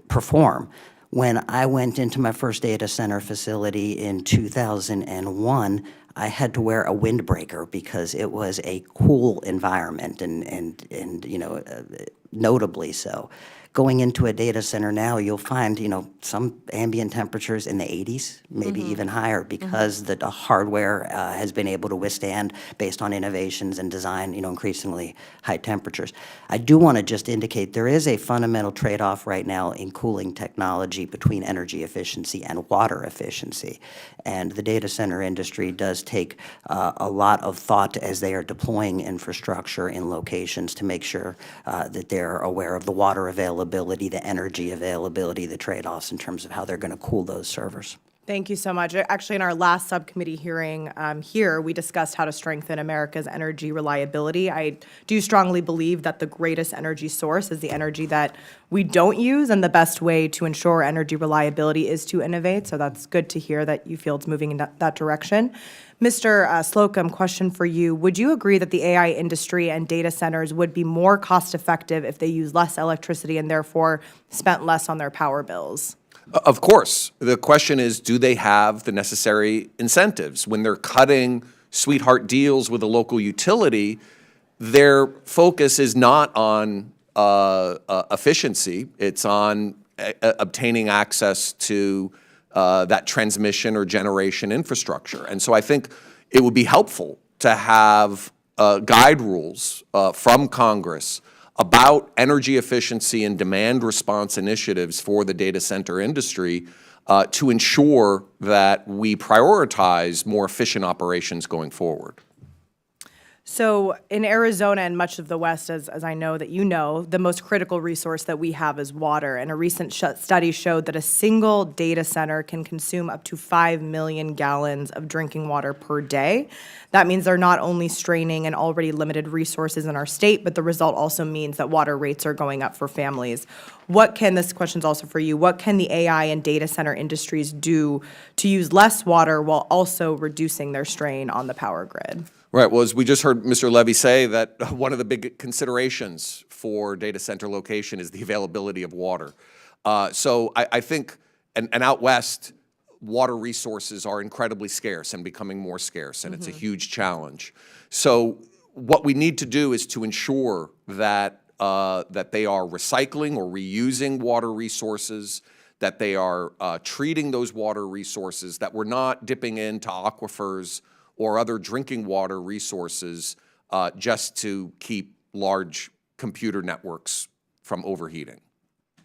perform. When I went into my first data center facility in 2001, I had to wear a windbreaker because it was a cool environment and notably so. Going into a data center now, you'll find, some ambient temperatures in the 80s, maybe even higher, because the hardware has been able to withstand, based on innovations and design, increasingly high temperatures. I do want to just indicate there is a fundamental trade-off right now in cooling technology between energy efficiency and water efficiency. And the data center industry does take a lot of thought as they are deploying infrastructure in locations to make sure that they're aware of the water availability, the energy availability, the trade-offs in terms of how they're going to cool those servers. Thank you so much. Actually, in our last subcommittee hearing here, we discussed how to strengthen America's energy reliability. I do strongly believe that the greatest energy source is the energy that we don't use, and the best way to ensure energy reliability is to innovate. So that's good to hear that you feel it's moving in that direction. Mr. Slocum, question for you. Would you agree that the AI industry and data centers would be more cost-effective if they use less electricity and therefore spent less on their power bills? Of course. The question is, do they have the necessary incentives? When they're cutting sweetheart deals with a local utility, their focus is not on efficiency. It's on obtaining access to that transmission or generation infrastructure. And so I think it would be helpful to have guide rules from Congress about energy efficiency and demand response initiatives for the data center industry to ensure that we prioritize more efficient operations going forward. So in Arizona and much of the West, as I know that you know, the most critical resource that we have is water. And a recent study showed that a single data center can consume up to 5 million gallons of drinking water per day. That means they're not only straining an already limited resources in our state, but the result also means that water rates are going up for families. This question's also for you, what can the AI and data center industries do to use less water while also reducing their strain on the power grid? Right. Well, as we just heard Mr. Levy say, that one of the big considerations for data center location is the availability of water. So I think, and out west, water resources are incredibly scarce and becoming more scarce, and it's a huge challenge. So what we need to do is to ensure that that they are recycling or reusing water resources, that they are treating those water resources, that we're not dipping into aquifers or other drinking water resources just to keep large computer networks from overheating.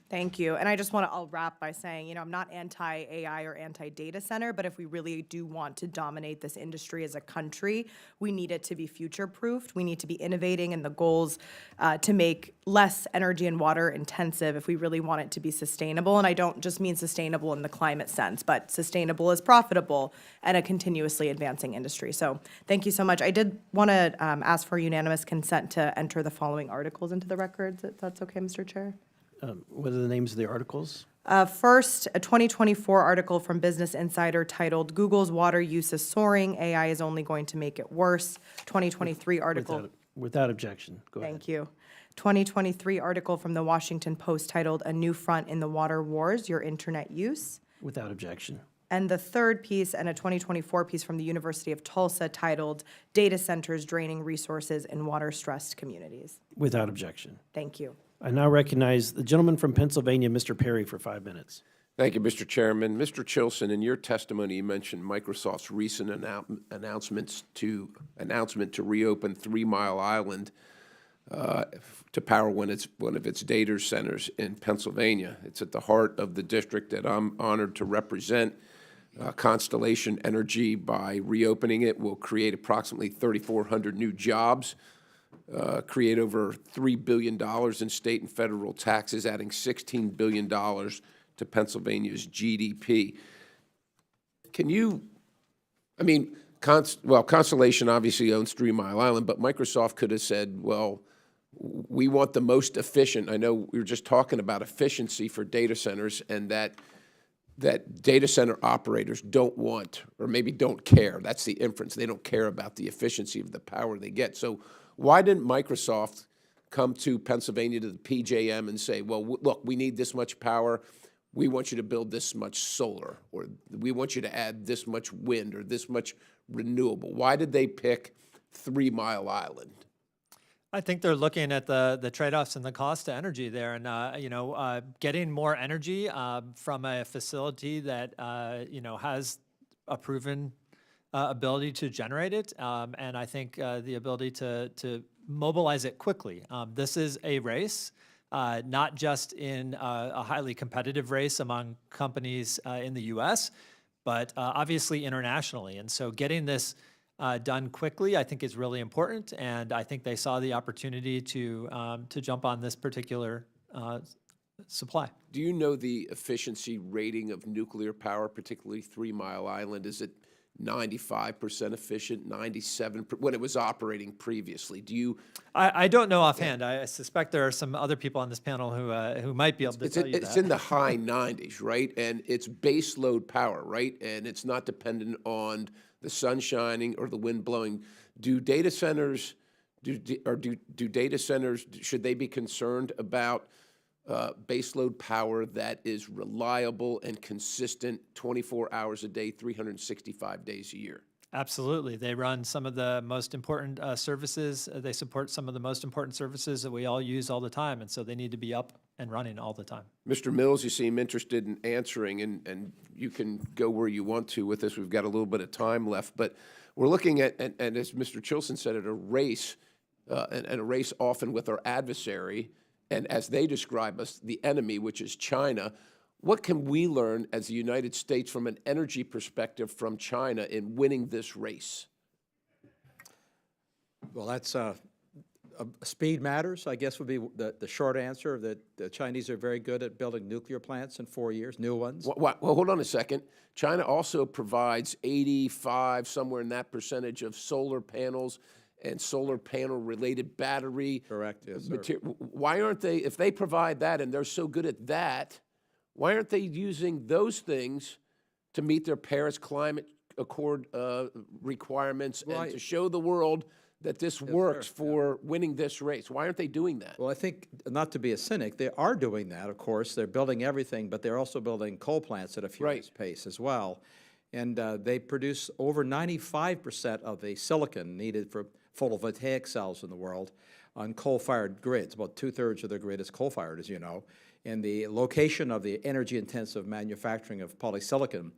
Thank you. And I'll wrap by saying, I'm not anti-AI or anti-data center, but if we really do want to dominate this industry as a country, we need it to be future-proofed. We need to be innovating in the goals to make less energy and water intensive if we really want it to be sustainable. And I don't just mean sustainable in the climate sense, but sustainable as profitable and a continuously advancing industry. So thank you so much. I did want to ask for unanimous consent to enter the following articles into the records, if that's okay, Mr. Chair. What are the names of the articles? First, a 2024 article from Business Insider titled "Google's Water Use is Soaring. AI is Only Going to Make It Worse." 2023 article. Without objection. Go ahead. Thank you. 2023 article from the Washington Post titled "A New Front in the Water Wars, Your Internet Use." Without objection. And the third piece, and a 2024 piece from the University of Tulsa titled "Data Centers Draining Resources in Water-Stressed Communities." Without objection. Thank you. I now recognize the gentleman from Pennsylvania, Mr. Perry, for 5 minutes. Thank you, Mr. Chairman. Mr. Chilson, in your testimony, you mentioned Microsoft's recent announcement to reopen 3 Mile Island to power one of its data centers in Pennsylvania. It's at the heart of the district that I'm honored to represent. Constellation Energy, by reopening it, will create approximately 3,400 new jobs, create over $3 billion in state and federal taxes, adding $16 billion to Pennsylvania's GDP. Can you, I mean, Constellation obviously owns 3 Mile Island, but Microsoft could have said, well, we want the most efficient. I know we were just talking about efficiency for data centers, and that data center operators don't want, or maybe don't care. That's the inference. They don't care about the efficiency of the power they get. So why didn't Microsoft come to Pennsylvania, to the PJM, and say, well, look, we need this much power. We want you to build this much solar, or we want you to add this much wind, or this much renewable? Why did they pick 3 Mile Island? I think they're looking at the trade-offs and the cost to energy there, and getting more energy from a facility that has a proven ability to generate it, and I think the ability to mobilize it quickly. This is a race, not just in a highly competitive race among companies in the U.S., but obviously internationally. And so getting this done quickly, I think, is really important, and I think they saw the opportunity to jump on this particular supply. Do you know the efficiency rating of nuclear power, particularly 3 Mile Island? Is it 95% efficient, 97% when it was operating previously? Do you? I don't know offhand. I suspect there are some other people on this panel who might be able to tell you that. It's in the high 90s, right? And it's base load power, right? And it's not dependent on the sun shining or the wind blowing. Do data centers, should they be concerned about baseload power that is reliable and consistent 24 hours a day, 365 days a year? Absolutely. They run some of the most important services. They support some of the most important services that we all use all the time, and so they need to be up and running all the time. Mr. Mills, you seem interested in answering, and you can go where you want to with this. We've got a little bit of time left, but we're looking at, and as Mr. Chilson said, at a race, and a race often with our adversary, and as they describe us, the enemy, which is China. What can we learn as the United States from an energy perspective from China in winning this race? Well, that's speed matters, I guess, would be the short answer. That the Chinese are very good at building nuclear plants in 4 years, new ones. Well, hold on a second. China also provides 85, somewhere in that percentage, of solar panels and solar panel-related battery. Correct, yes, sir. Why aren't they, if they provide that and they're so good at that, why aren't they using those things to meet their Paris Climate Accord requirements and to show the world that this works for winning this race? Why aren't they doing that? Well, I think, not to be a cynic, they are doing that, of course. They're building everything, but they're also building coal plants at a furious pace as well. And they produce over 95% of the silicon needed for photovoltaic cells in the world on coal-fired grids. About 2/3 of their grid is coal-fired, as you know. And the location of the energy-intensive manufacturing of polysilicon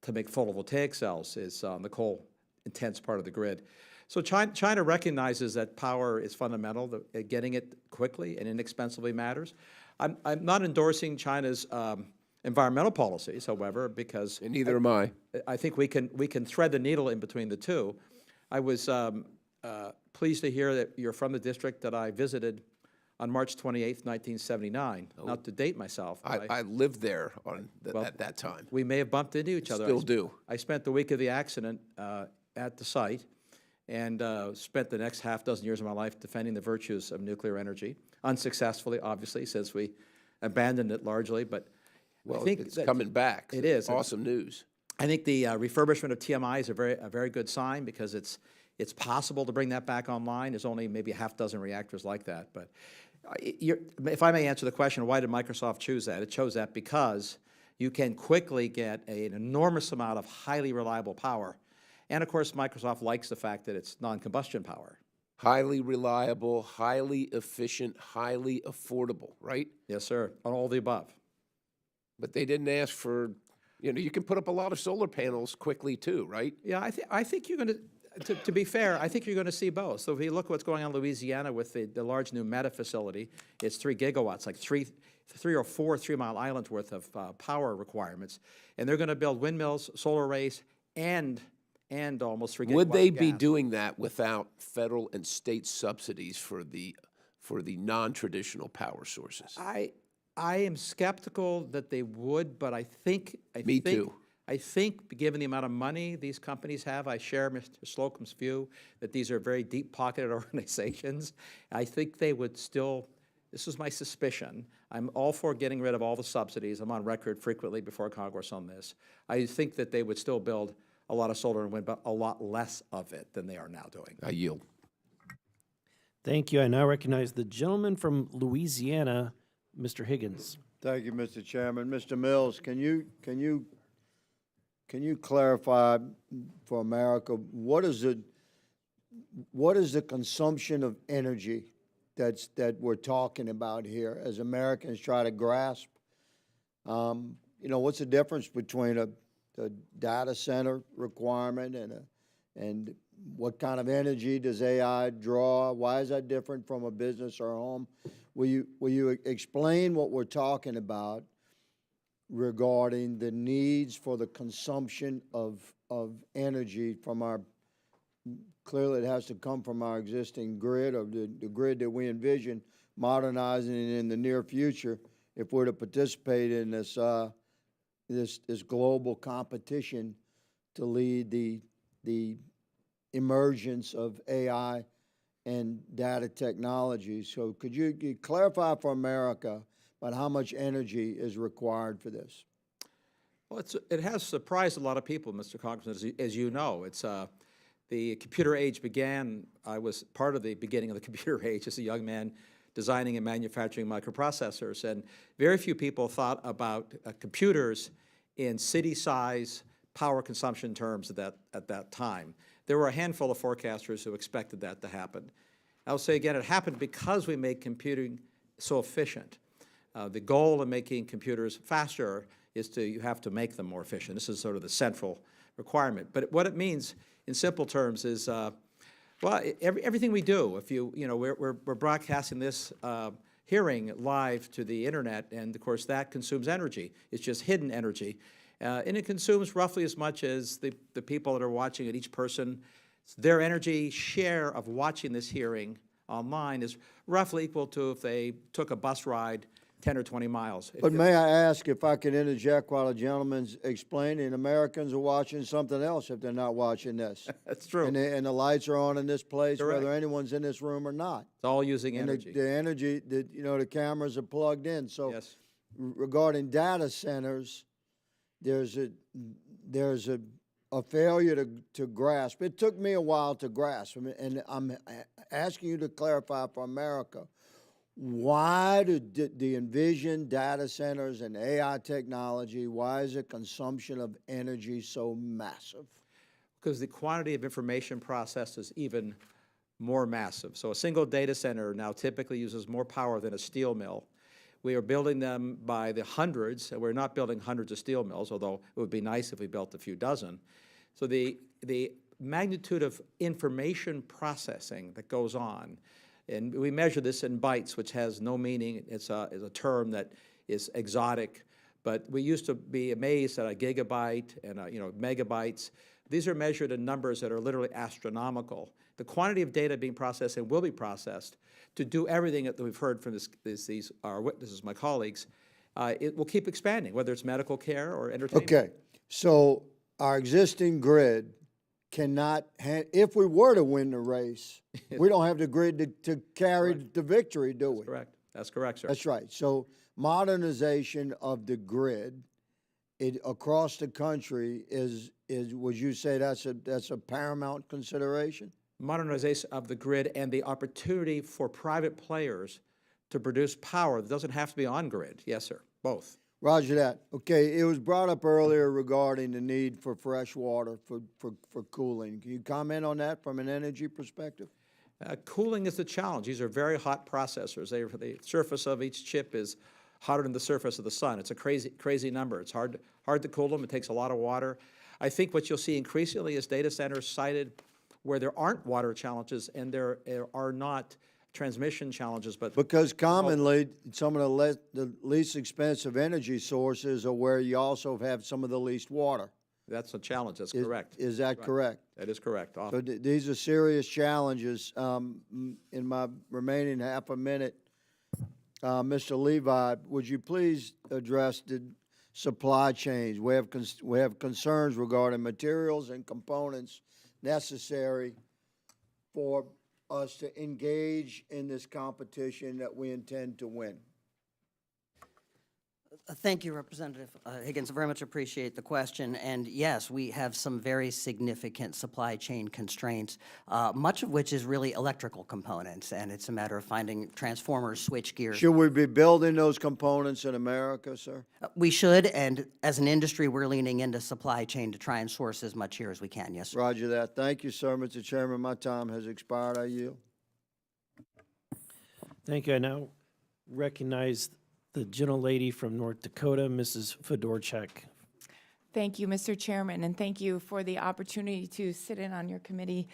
to make photovoltaic cells is on the coal-intense part of the grid. So China recognizes that power is fundamental, that getting it quickly and inexpensively matters. I'm not endorsing China's environmental policies, however, because and neither am I. I think we can thread the needle in between the two. I was pleased to hear that you're from the district that I visited on March 28th, 1979. Not to date myself. I lived there at that time. We may have bumped into each other. Still do. I spent the week of the accident at the site and spent the next half dozen years of my life defending the virtues of nuclear energy, unsuccessfully, obviously, since we abandoned it largely. But Well, think it's that- coming back. It is. Awesome news. I think the refurbishment of TMI is a very good sign because it's possible to bring that back online. There's only maybe a half dozen reactors like that. But if I may answer the question, why did Microsoft choose that? It chose that because you can quickly get an enormous amount of highly reliable power. And of course, Microsoft likes the fact that it's non-combustion power. Highly reliable, highly efficient, highly affordable, right? Yes, sir, on all the above. But they didn't ask for, you can put up a lot of solar panels quickly too, right? Yeah, I think you're going to be fair, I think you're going to see both. So if you look at what's going on in Louisiana with the large new Meta facility, it's 3 gigawatts, like three or four 3 Mile Islands worth of power requirements. And they're going to build windmills, solar arrays, and almost 3 gigawatts Would they of be gas. doing that without federal and state subsidies for the non-traditional power sources? I am skeptical that they would, but I think Me too. I think, given the amount of money these companies have, I share Mr. Slocum's view that these are very deep-pocketed organizations. I think they would still, this is my suspicion, I'm all for getting rid of all the subsidies. I'm on record frequently before Congress on this. I think that they would still build a lot of solar and wind, but a lot less of it than they are now doing. I yield. Thank you. I now recognize the gentleman from Louisiana, Mr. Higgins. Thank you, Mr. Chairman. Mr. Mills, can you clarify for America what is the consumption of energy that we're talking about here as Americans try to grasp? What's the difference between a data center requirement and what kind of energy does AI draw? Why is that different from a business or a home? Will you explain what we're talking about regarding the needs for the consumption of energy from our, clearly it has to come from our existing grid, or the grid that we envision modernizing in the near future if we're to participate in this global competition to lead the emergence of AI and data technology. So could you clarify for America about how much energy is required for this? Well, it has surprised a lot of people, Mr. Congressman, as you know. It's the computer age began, I was part of the beginning of the computer age as a young man designing and manufacturing microprocessors, and very few people thought about computers in city-size power consumption terms at that time. There were a handful of forecasters who expected that to happen. I'll say again, it happened because we made computing so efficient. The goal of making computers faster is you have to make them more efficient. This is sort of the central requirement. But what it means in simple terms is, everything we do, we're broadcasting this hearing live to the internet, and of course that consumes energy. It's just hidden energy. And it consumes roughly as much as the people that are watching it, each person. Their energy share of watching this hearing online is roughly equal to if they took a bus ride 10 or 20 miles. But may I ask if I can interject while the gentleman's explaining? Americans are watching something else if they're not watching this. That's true. And the lights are on in this place, Correct. whether anyone's in this room or not. It's all using And energy. the energy, the cameras are plugged in. So Yes. regarding data centers, there's a failure to grasp. It took me a while to grasp, and I'm asking you to clarify for America, why do the envision data centers and AI technology, why is the consumption of energy so massive? Because the quantity of information processed is even more massive. So a single data center now typically uses more power than a steel mill. We are building them by the hundreds, and we're not building hundreds of steel mills, although it would be nice if we built a few dozen. So the magnitude of information processing that goes on, and we measure this in bytes, which has no meaning. It's a term that is exotic, but we used to be amazed at a gigabyte and megabytes. These are measured in numbers that are literally astronomical. The quantity of data being processed and will be processed to do everything that we've heard from our witnesses, my colleagues, it will keep expanding, whether it's medical care or entertainment. Okay, so our existing grid cannot, if we were to win the race, we don't have the grid to carry the victory, do we? Correct. That's correct, sir. That's right. So modernization of the grid across the country would you say that's a paramount consideration? Modernization of the grid and the opportunity for private players to produce power that doesn't have to be on grid. Yes, sir, both. Roger that. Okay, it was brought up earlier regarding the need for fresh water for cooling. Can you comment on that from an energy perspective? Cooling is the challenge. These are very hot processors. The surface of each chip is hotter than the surface of the sun. It's a crazy number. It's hard to cool them. It takes a lot of water. I think what you'll see increasingly is data centers sited where there aren't water challenges and there are not transmission challenges, but because commonly some of the least expensive energy sources are where you also have some of the least water. that's a challenge. That's correct. Is that correct? That is correct. So these are serious challenges. In my remaining half a minute, Mr. Levi, would you please address the supply chains? We have concerns regarding materials and components necessary for us to engage in this competition that we intend to win. Thank you, Representative Higgins. I very much appreciate the question. And yes, we have some very significant supply chain constraints, much of which is really electrical components. And it's a matter of finding transformers, switch gears. Should we be building those components in America, sir? We should. And as an industry, we're leaning into supply chain to try and source as much here as we can. Yes, sir. Roger that. Thank you, sir. Mr. Chairman, my time has expired. I yield. Thank you. I now recognize the gentlelady from North Dakota, Mrs. Fedorchak. Thank you, Mr. Chairman, and thank you for the opportunity to sit in on your committee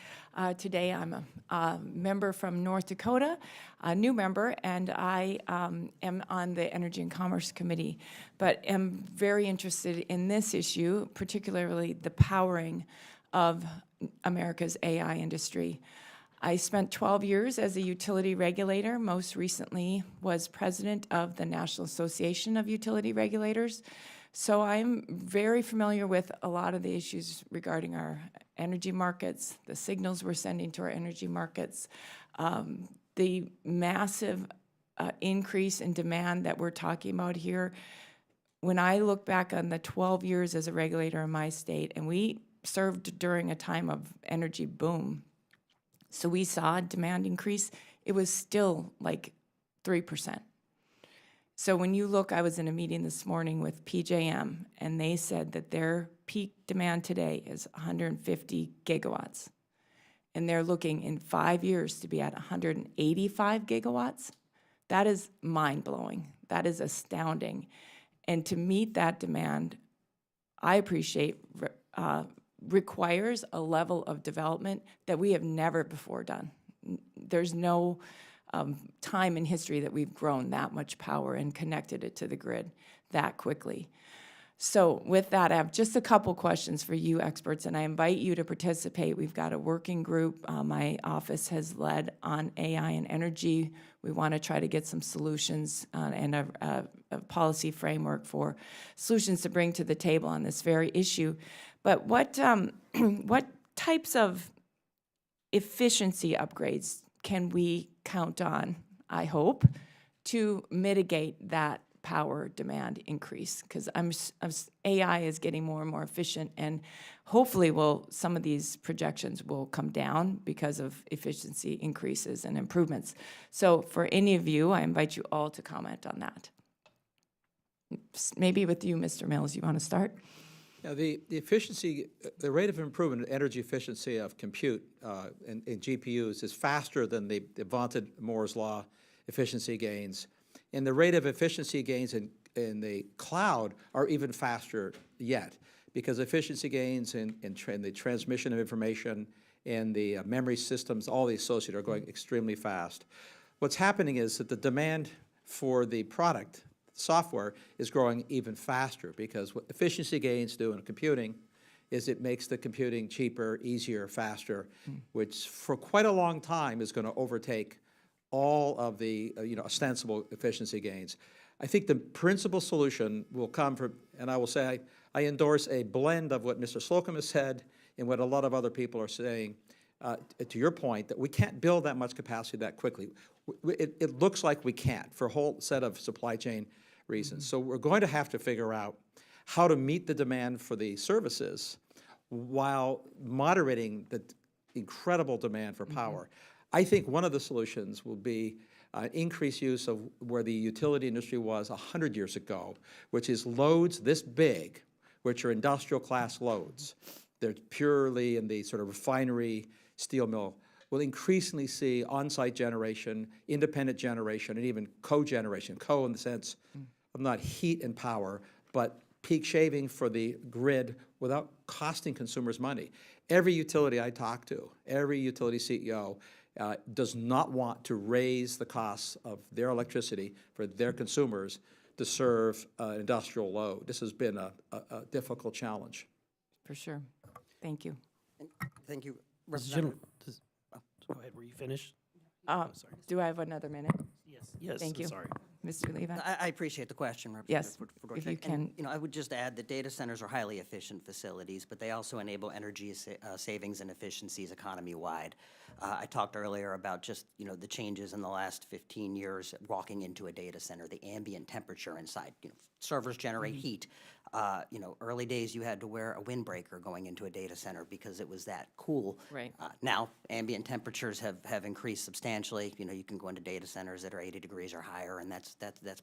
today. I'm a member from North Dakota, a new member, and I am on the Energy and Commerce Committee, but am very interested in this issue, particularly the powering of America's AI industry. I spent 12 years as a utility regulator, most recently was president of the National Association of Utility Regulators. So I'm very familiar with a lot of the issues regarding our energy markets, the signals we're sending to our energy markets, the massive increase in demand that we're talking about here. When I look back on the 12 years as a regulator in my state, and we served during a time of energy boom, so we saw demand increase. It was still like 3%. So when you look, I was in a meeting this morning with PJM, and they said that their peak demand today is 150 gigawatts. And they're looking in 5 years to be at 185 gigawatts. That is mind-blowing. That is astounding. And to meet that demand, I appreciate requires a level of development that we have never before done. There's no time in history that we've grown that much power and connected it to the grid that quickly. So with that, I have just a couple questions for you experts, and I invite you to participate. We've got a working group my office has led on AI and energy. We want to try to get some solutions and a policy framework for solutions to bring to the table on this very issue. But what types of efficiency upgrades can we count on, I hope, to mitigate that power demand increase? Because AI is getting more and more efficient, and hopefully some of these projections will come down because of efficiency increases and improvements. So for any of you, I invite you all to comment on that. Maybe with you, Mr. Mills, you want to start? Yeah, the efficiency, the rate of improvement in energy efficiency of compute in GPUs is faster than the vaunted Moore's Law efficiency gains. And the rate of efficiency gains in the cloud are even faster yet, because efficiency gains in the transmission of information and the memory systems, all the associated, are going extremely fast. What's happening is that the demand for the product, software, is growing even faster, because what efficiency gains do in computing is it makes the computing cheaper, easier, faster, which for quite a long time is going to overtake all of the ostensible efficiency gains. I think the principal solution will come from, and I will say I endorse a blend of what Mr. Slocum has said and what a lot of other people are saying, to your point, that we can't build that much capacity that quickly. It looks like we can't for a whole set of supply chain reasons. So we're going to have to figure out how to meet the demand for the services while moderating the incredible demand for power. I think one of the solutions will be increased use of where the utility industry was 100 years ago, which is loads this big, which are industrial class loads. They're purely in the sort of refinery, steel mill. We'll increasingly see on-site generation, independent generation, and even co-generation. Co in the sense of not heat and power, but peak shaving for the grid without costing consumers money. Every utility I talk to, every utility CEO does not want to raise the costs of their electricity for their consumers to serve industrial load. This has been a difficult challenge. For sure. Thank you. Thank you, Mr. Representative. Go ahead, were you finished? Sorry. Do I have another minute? Yes, Thank you. sorry. Mr. Leva? I appreciate the question, Yes, Representative if you Fedorchak. And, can. I would just add that data centers are highly efficient facilities, but they also enable energy savings and efficiencies economy-wide. I talked earlier about just, the changes in the last 15 years walking into a data center, the ambient temperature inside. Servers generate heat. Early days you had to wear a windbreaker going into a data center because it was that cool. Right. Now, ambient temperatures have increased substantially. You can go into data centers that are 80 degrees or higher, and that's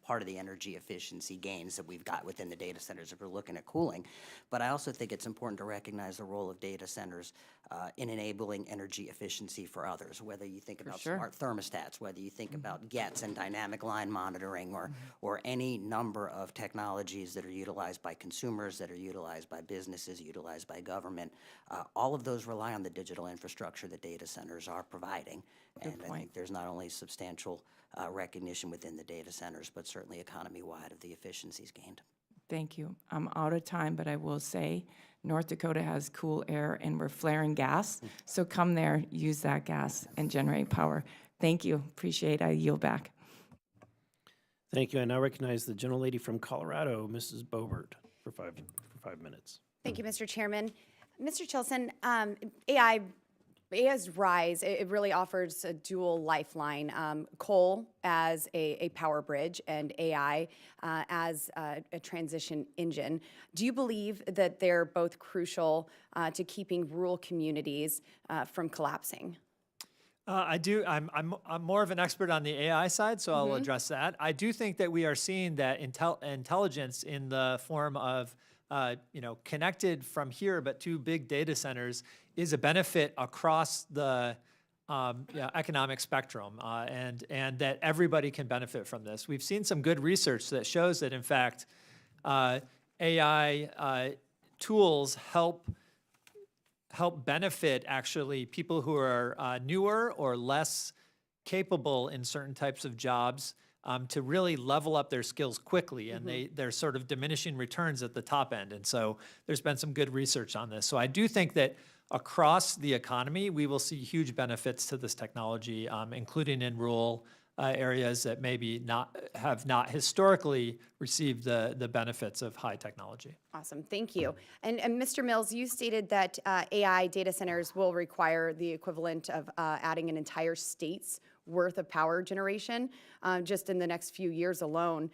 part of the energy efficiency gains that we've got within the data centers if we're looking at cooling. But I also think it's important to recognize the role of data centers in enabling energy efficiency for others, whether you think about sure. smart thermostats, whether you think about GETs and dynamic line monitoring, or any number of technologies that are utilized by consumers, that are utilized by businesses, utilized by government. All of those rely on the digital infrastructure that data centers are providing. And I think there's not only substantial recognition within the data centers, but certainly economy-wide of the efficiencies gained. Thank you. I'm out of time, but I will say North Dakota has cool air and we're flaring gas. So come there, use that gas and generate power. Thank you. Appreciate it. I yield back. Thank you. I now recognize the gentlelady from Colorado, Mrs. Bobert, for five minutes. Thank you, Mr. Chairman. Mr. Chilson, AI's rise, it really offers a dual lifeline, coal as a power bridge and AI as a transition engine. Do you believe that they're both crucial to keeping rural communities from collapsing? I do. I'm more of an expert on the AI side, so I'll address that. I do think that we are seeing that intelligence in the form of connected from here, but to big data centers is a benefit across the economic spectrum, and that everybody can benefit from this. We've seen some good research that shows that, in fact, AI tools help benefit actually people who are newer or less capable in certain types of jobs to really level up their skills quickly, and they're sort of diminishing returns at the top end. And so there's been some good research on this. So I do think that across the economy, we will see huge benefits to this technology, including in rural areas that maybe have not historically received the benefits of high technology. Awesome, thank you. And Mr. Mills, you stated that AI data centers will require the equivalent of adding an entire state's worth of power generation just in the next few years alone.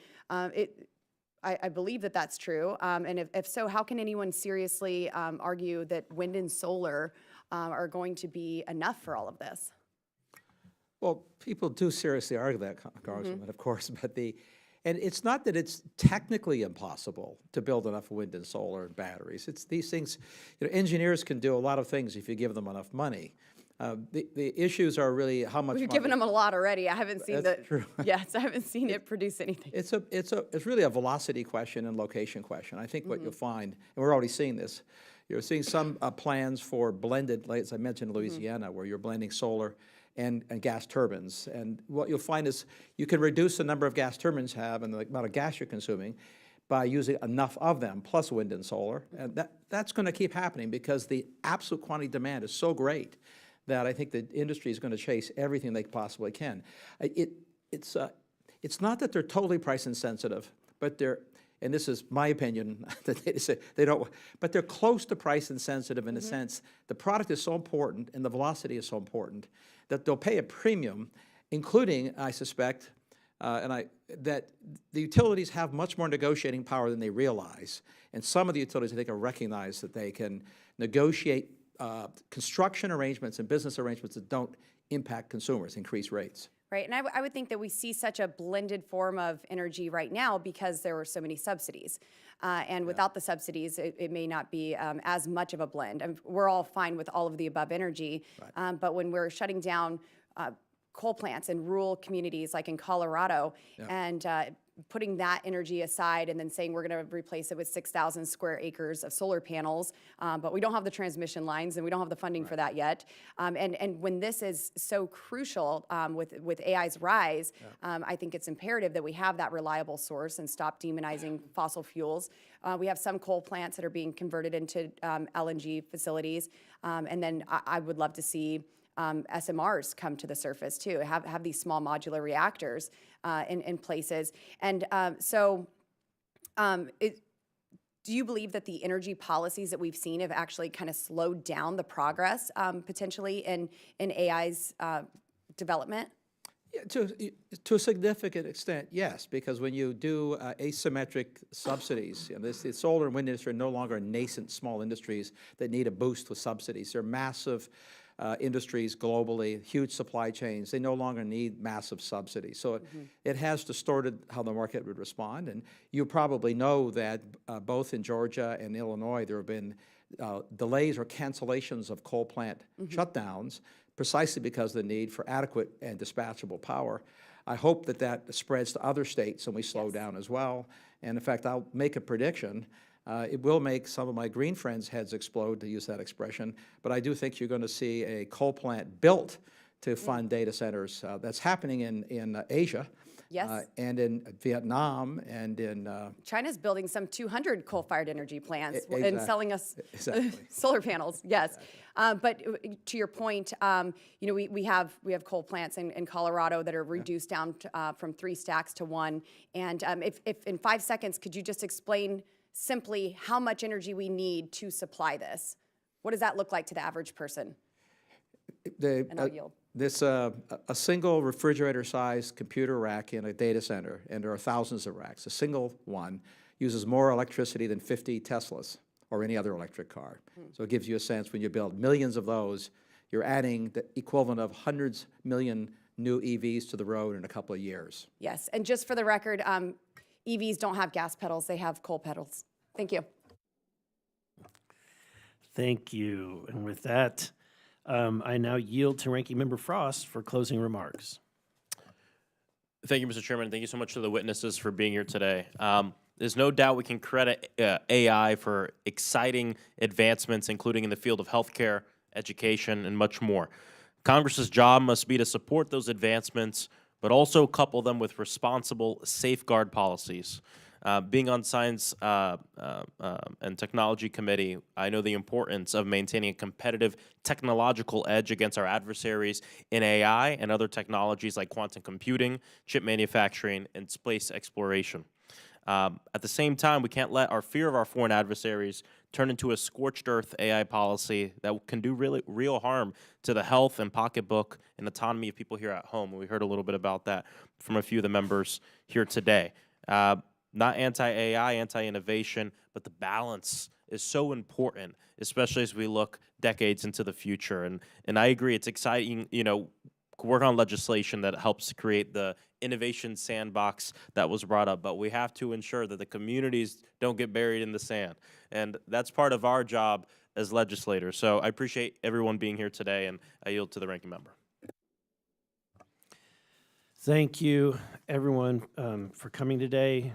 I believe that that's true. And if so, how can anyone seriously argue that wind and solar are going to be enough for all of this? Well, people do seriously argue that, Congresswoman, of course, and it's not that it's technically impossible to build enough wind and solar and batteries. It's these things, engineers can do a lot of things if you give them enough money. The issues are really how much We've money. given them a lot already. I haven't seen That's true. Yes, I haven't seen it produce anything. It's really a velocity question and location question. I think what you'll find, and we're already seeing this, you're seeing some plans for blended, like as I mentioned, Louisiana, where you're blending solar and gas turbines. And what you'll find is you can reduce the number of gas turbines have and the amount of gas you're consuming by using enough of them, plus wind and solar. And that's going to keep happening because the absolute quantity demand is so great that I think the industry is going to chase everything they possibly can. It's not that they're totally price insensitive, but they're, and this is my opinion, they don't, but they're close to price insensitive in a sense. The product is so important and the velocity is so important that they'll pay a premium, including, I suspect, that the utilities have much more negotiating power than they realize. And some of the utilities, I think, have recognized that they can negotiate construction arrangements and business arrangements that don't impact consumers, increase rates. Right, and I would think that we see such a blended form of energy right now because there were so many subsidies. And without the subsidies, it may not be as much of a blend. And we're all fine with all of the above energy, but when we're shutting down coal plants in rural communities like in Colorado and putting that energy aside and then saying we're going to replace it with 6,000 square acres of solar panels, but we don't have the transmission lines and we don't have the funding for that yet. And when this is so crucial with AI's rise, I think it's imperative that we have that reliable source and stop demonizing fossil fuels. We have some coal plants that are being converted into LNG facilities, and then I would love to see SMRs come to the surface too, have these small modular reactors in places. And do you believe that the energy policies that we've seen have actually kind of slowed down the progress potentially in AI's development? Yeah, to a significant extent, yes, because when you do asymmetric subsidies, the solar and wind industry are no longer nascent small industries that need a boost with subsidies. They're massive industries globally, huge supply chains. They no longer need massive subsidies. So it has distorted how the market would respond. And you probably know that both in Georgia and Illinois, there have been delays or cancellations of coal plant shutdowns precisely because of the need for adequate and dispatchable power. I hope that that spreads to other states and we slow down as well. And in fact, I'll make a prediction. It will make some of my green friends' heads explode, to use that expression, but I do think you're going to see a coal plant built to fund data centers. That's happening in Asia. Yes. And in Vietnam and in... China's building some 200 coal-fired energy plants and Exactly. selling us Exactly. solar panels, yes. But to your point, we have coal plants in Colorado that are reduced down to, from 3 stacks to 1. And if in 5 seconds, could you just explain simply how much energy we need to supply this? What does that look like to the average person? And I'll yield. This a single refrigerator-sized computer rack in a data center, and there are thousands of racks. A single one uses more electricity than 50 Teslas or any other electric car. So it gives you a sense when you build millions of those, you're adding the equivalent of hundreds million new EVs to the road in a couple of years. Yes, and just for the record, EVs don't have gas pedals, they have coal pedals. Thank you. Thank you. And with that, I now yield to Ranking Member Frost for closing remarks. Thank you, Mr. Chairman. Thank you so much to the witnesses for being here today. There's no doubt we can credit AI for exciting advancements, including in the field of healthcare, education, and much more. Congress's job must be to support those advancements, but also couple them with responsible safeguard policies. Being on Science and Technology Committee, I know the importance of maintaining a competitive technological edge against our adversaries in AI and other technologies like quantum computing, chip manufacturing, and space exploration. At the same time, we can't let our fear of our foreign adversaries turn into a scorched earth AI policy that can do real harm to the health and pocketbook and autonomy of people here at home. We heard a little bit about that from a few of the members here today. Not anti-AI, anti-innovation, but the balance is so important, especially as we look decades into the future. And I agree, it's exciting, work on legislation that helps create the innovation sandbox that was brought up, but we have to ensure that the communities don't get buried in the sand. And that's part of our job as legislators. So I appreciate everyone being here today, and I yield to the ranking member. Thank you, everyone, for coming today.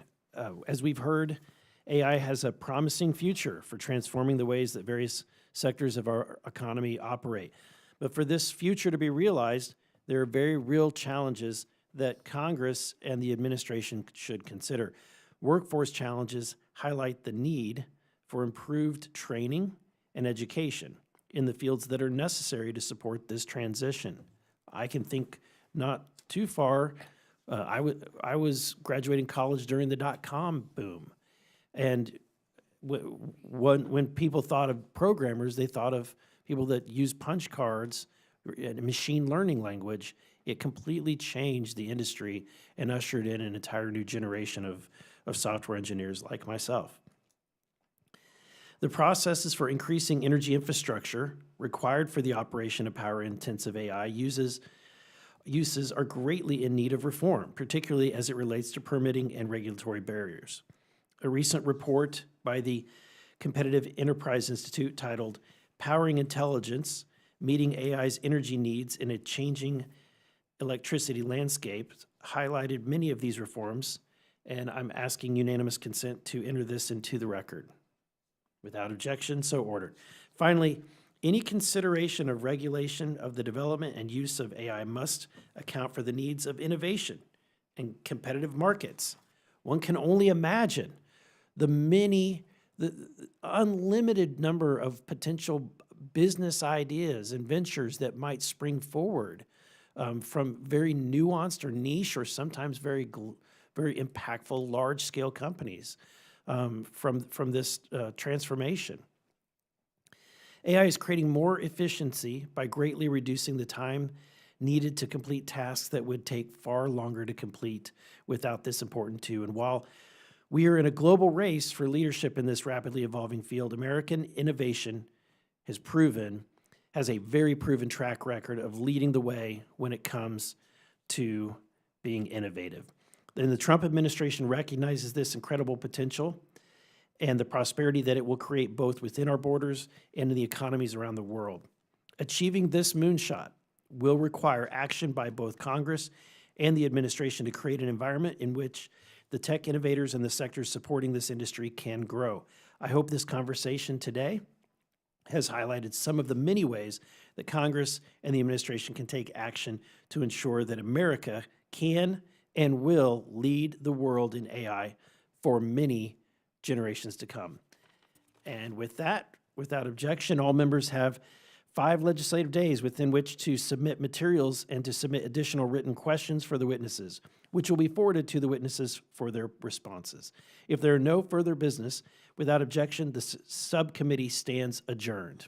As we've heard, AI has a promising future for transforming the ways that various sectors of our economy operate. But for this future to be realized, there are very real challenges that Congress and the administration should consider. Workforce challenges highlight the need for improved training and education in the fields that are necessary to support this transition. I can think not too far. I was graduating college during the dot-com boom. And when people thought of programmers, they thought of people that use punch cards and machine learning language. It completely changed the industry and ushered in an entire new generation of software engineers like myself. The processes for increasing energy infrastructure required for the operation of power-intensive AI uses are greatly in need of reform, particularly as it relates to permitting and regulatory barriers. A recent report by the Competitive Enterprise Institute titled Powering Intelligence, Meeting AI's Energy Needs in a Changing Electricity Landscape highlighted many of these reforms, and I'm asking unanimous consent to enter this into the record. Without objection, so ordered. Finally, any consideration of regulation of the development and use of AI must account for the needs of innovation and competitive markets. One can only imagine the unlimited number of potential business ideas and ventures that might spring forward from very nuanced or niche or sometimes very impactful large-scale companies from this transformation. AI is creating more efficiency by greatly reducing the time needed to complete tasks that would take far longer to complete without this important tool. And while we are in a global race for leadership in this rapidly evolving field, American innovation has a very proven track record of leading the way when it comes to being innovative. And the Trump administration recognizes this incredible potential and the prosperity that it will create both within our borders and in the economies around the world. Achieving this moonshot will require action by both Congress and the administration to create an environment in which the tech innovators and the sectors supporting this industry can grow. I hope this conversation today has highlighted some of the many ways that Congress and the administration can take action to ensure that America can and will lead the world in AI for many generations to come. And with that, without objection, all members have 5 legislative days within which to submit materials and to submit additional written questions for the witnesses, which will be forwarded to the witnesses for their responses. If there are no further business, without objection, the subcommittee stands adjourned.